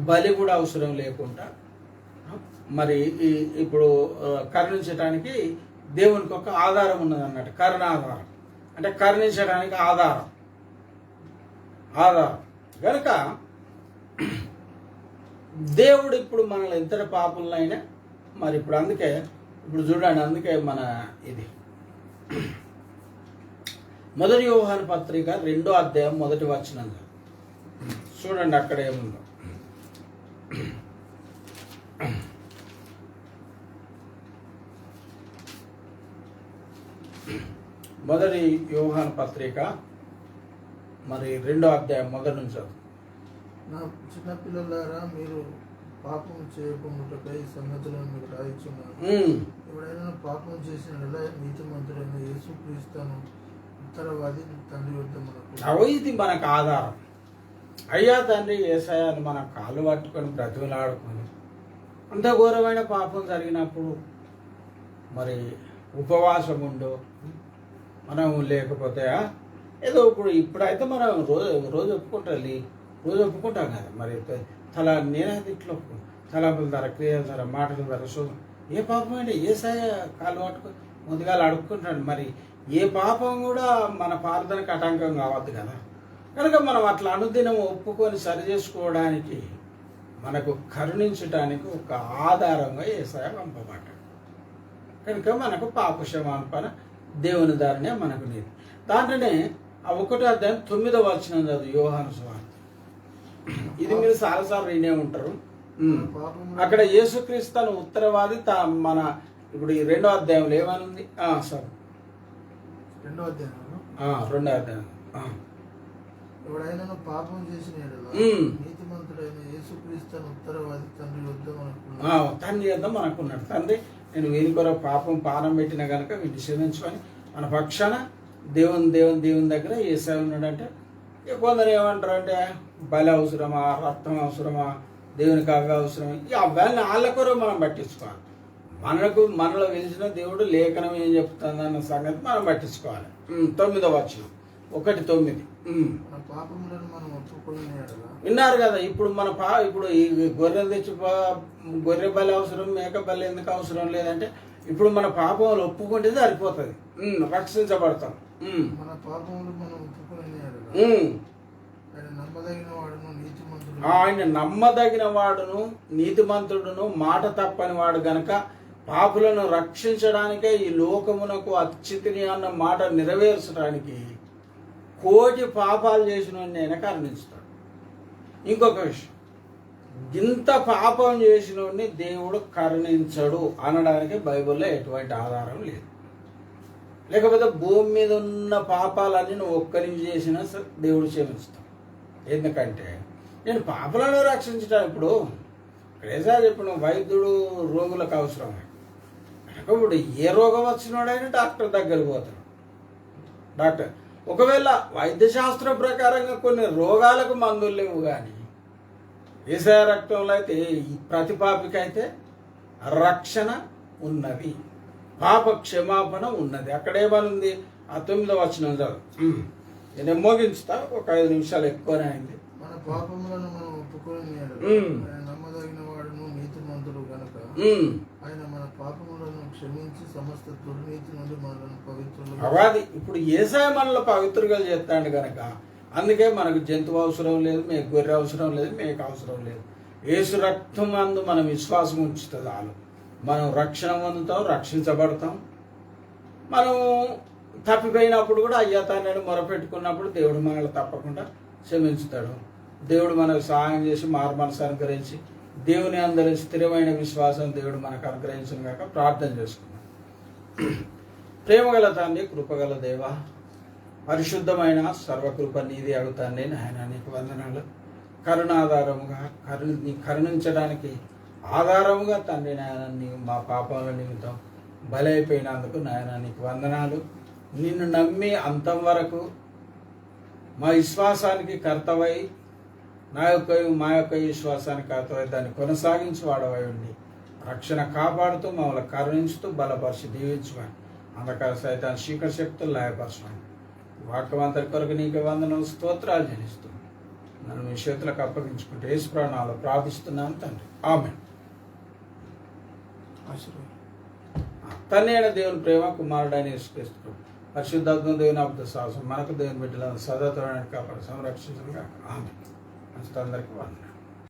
బలి కూడా అవసరం లేకుండా మరి ఇప్పుడు కరుణించటానికి దేవునికి ఒక ఆధారం ఉన్నది అన్నట్టు. కరుణాధారం అంటే కరుణించడానికి ఆధారం. కనుక దేవుడు ఇప్పుడు మనల్ని ఎంతటి పాపంలైనా మరి ఇప్పుడు అందుకే ఇప్పుడు చూడండి, అందుకే మన ఇది మొదటి యోహాను పత్రిక 2వ అధ్యాయం మొదటి వచనం చూడండి. అక్కడ ఏముందో మొదటి యోహాను పత్రిక మరి 2వ అధ్యాయం మొదటి నుంచి. నా చిన్నపిల్లలారా, మీరు పాపం చేయకుండాకై సంగతులను మీకు రాయిచున్నాను. ఎవడైనా పాపం చేసిన నీతిమంతుడైన యేసుక్రీస్తును ఉత్తరవాది తండ్రి వద్ద మనకు. ఇది మనకు ఆధారం. అయ్యా తండ్రి యేసయ్యని మన కాళ్ళు పట్టుకొని బ్రతుకులాడుకొని అంత ఘోరమైన పాపం జరిగినప్పుడు మరి ఉపవాసం ఉండు మనం, లేకపోతే ఏదో ఇప్పుడైతే మనం రోజు ఒప్పుకుంటాం కదా. మరి నేనైతే ఇట్లా ఒప్పుకుంటాను. తలాపుల ధర, క్రియల ధర, మాటల ధర, శోధన ఏ పాపం అంటే యేసయ్య కాళ్ళు పట్టుకొని ముందుగా అడుక్కుంటాడు. మరి ఏ పాపం కూడా మన ప్రార్థనకు ఆటంకం కావద్దు కదా. కనుక మనం అట్లా అనుదినం ఒప్పుకొని సరి చేసుకోవడానికి మనకు కరుణించటానికి ఒక ఆధారంగా యేసయ్య పంపబడ్డాడు. కనుక మనకు పాప క్షమాపణ దేవుని దారినే మనకు నీతి. దాంట్లోనే ఆ 1వ అధ్యాయం 9వ వచనం చదువు, యోహాను సువార్త. ఇది మీరు చాలాసార్లు వినే ఉంటారు. అక్కడ యేసుక్రీస్తు తన ఉత్తరవాది మన ఇప్పుడు ఈ 2వ అధ్యాయంలో ఏమని ఉంది? సరే 2వ అధ్యాయంలో 2వ అధ్యాయం ఎవడైనా పాపం చేసిన యెడల నీతిమంతుడైన యేసుక్రీస్తు ఉత్తరవాది తండ్రి యొద్ద మనకున్నాడు. తండ్రి, నేను వీరి కొరకు పాపం పానం పెట్టిన కనుక వీటిని క్షమించుకొని మన పక్షాన దేవుని దగ్గర యేసయ్య ఉన్నాడంటే, కొందరు ఏమంటారు అంటే బలి అవసరమా, రక్తం అవసరమా, దేవునికి అవి అవసరమా? ఈ అబ్బాయిని వాళ్ళ కొరకు మనం పట్టించుకోవాలి. మనలో వెలిసిన దేవుడు లేఖనం ఏం చెప్తుంది అన్న సంగతి మనం పట్టించుకోవాలి. 9వ వచనం 1:9. విన్నారు కదా. ఇప్పుడు ఇప్పుడు ఈ గొర్రెలు తెచ్చి గొర్రె బలి అవసరం, మేక బలి ఎందుకు అవసరం లేదంటే, ఇప్పుడు మన పాపములు ఒప్పుకుంటే సరిపోతుంది, రక్షించబడతాం. ఆయన నమ్మదగిన వాడును నీతిమంతుడును మాట తప్పని వాడు గనక పాపులను రక్షించడానికే ఈ లోకమునకు అత్యుతిని అన్న మాట నెరవేర్చడానికి కోటి పాపాలు చేసిన ఆయన కరుణిస్తాడు. ఇంకొక విషయం, ఇంత పాపం చేసిన దేవుడు కరుణించడు అనడానికి బైబిల్లో ఎటువంటి ఆధారం లేదు. లేకపోతే భూమి మీద ఉన్న పాపాలన్నీ నువ్వు ఒక్కరికి చేసినా దేవుడు క్షమిస్తాడు. ఎందుకంటే నేను పాపలను రక్షించడానికి ఇప్పుడు క్రేజా చెప్పిన వైద్యుడు రోగులకు అవసరమే. ఇప్పుడు ఏ రోగం వచ్చినాడైనా డాక్టర్ దగ్గరికి పోతాడు. డాక్టర్ ఒకవేళ వైద్యశాస్త్రం ప్రకారంగా కొన్ని రోగాలకు మందులు లేవు, కానీ యేసయ్య రక్తంలో అయితే ప్రతి పాపికైతే రక్షణ ఉన్నది, పాప క్షమాపణ ఉన్నది. అక్కడేమనుంది? ఆ 9వ వచనం చదువు. నేను మోగించుతా, ఒక 5 నిమిషాలు ఎక్కువనే అయింది. మన పాపములను మనం ఒప్పుకొని నమ్మదగిన వాడును నీతిమంతుడు గనక ఆయన మన పాపములను క్షమించి సమస్త దుర్నీతి నుండి మనల్ని పవిత్రులు. అవాది ఇప్పుడు యేసయ్య మనల్ని పవిత్రులుగా చేస్తాడు కనుక అందుకే మనకు జంతువు అవసరం లేదు, మీకు గొర్రె అవసరం లేదు, మీకు అవసరం లేదు. యేసు రక్తం అందు మనం విశ్వాసం ఉంచితే చాలు, మనం రక్షణ పొందుతాం, రక్షించబడతాం. మనం తప్పిపోయినప్పుడు కూడా అయ్యా తాను మొరపెట్టుకున్నప్పుడు దేవుడు మనల్ని తప్పకుండా క్షమించుతాడు. దేవుడు మనకు సహాయం చేసి మారు మనసు అనుగ్రహించి దేవుని అందరి స్థిరమైన విశ్వాసం దేవుడు మనకు అనుగ్రహించిన కాక ప్రార్థన చేసుకున్నాం. ప్రేమగల తండ్రి, కృపగల దేవ, పరిశుద్ధమైన సర్వకృప నీది అడుగుతాను. నాయన నీకు వందనాలు. కరుణాధారముగా కరుణించడానికి ఆధారముగా తండ్రి నాయన నీవు మా పాపాల నిమిత్తం బలైపోయినందుకు నాయన నీకు వందనాలు. నిన్ను నమ్మి అంతం వరకు మా విశ్వాసానికి కర్తవై మా యొక్క విశ్వాసానికి కర్తవై దాన్ని కొనసాగించి వాడవై ఉండి రక్షణ కాపాడుతూ మమ్మల్ని కరుణించుతూ బలపరిచి దీవించమని అంధకార సైతాన్ని చీకటి శక్తులు లయపరచమని వాక్యవంతరి కొరకు నీకు వందనాలు స్తోత్రాలు చెల్లిస్తూ నన్ను మీ చేతులకు అప్పగించుకుంటే యేసు ప్రాణాలు ప్రార్థిస్తున్నాను తండ్రి. ఆమేన్. తన్నేన దేవుని ప్రేమ, కుమారుడైన యేసుక్రీస్తు పరిశుద్ధాత్మ దేవుని అబద్ధ సాహసం మనకు దేవుని బిడ్డలను సదాతోడానికి కాపాడు సంరక్షించగా ఆమె అందరికీ వందనాలు.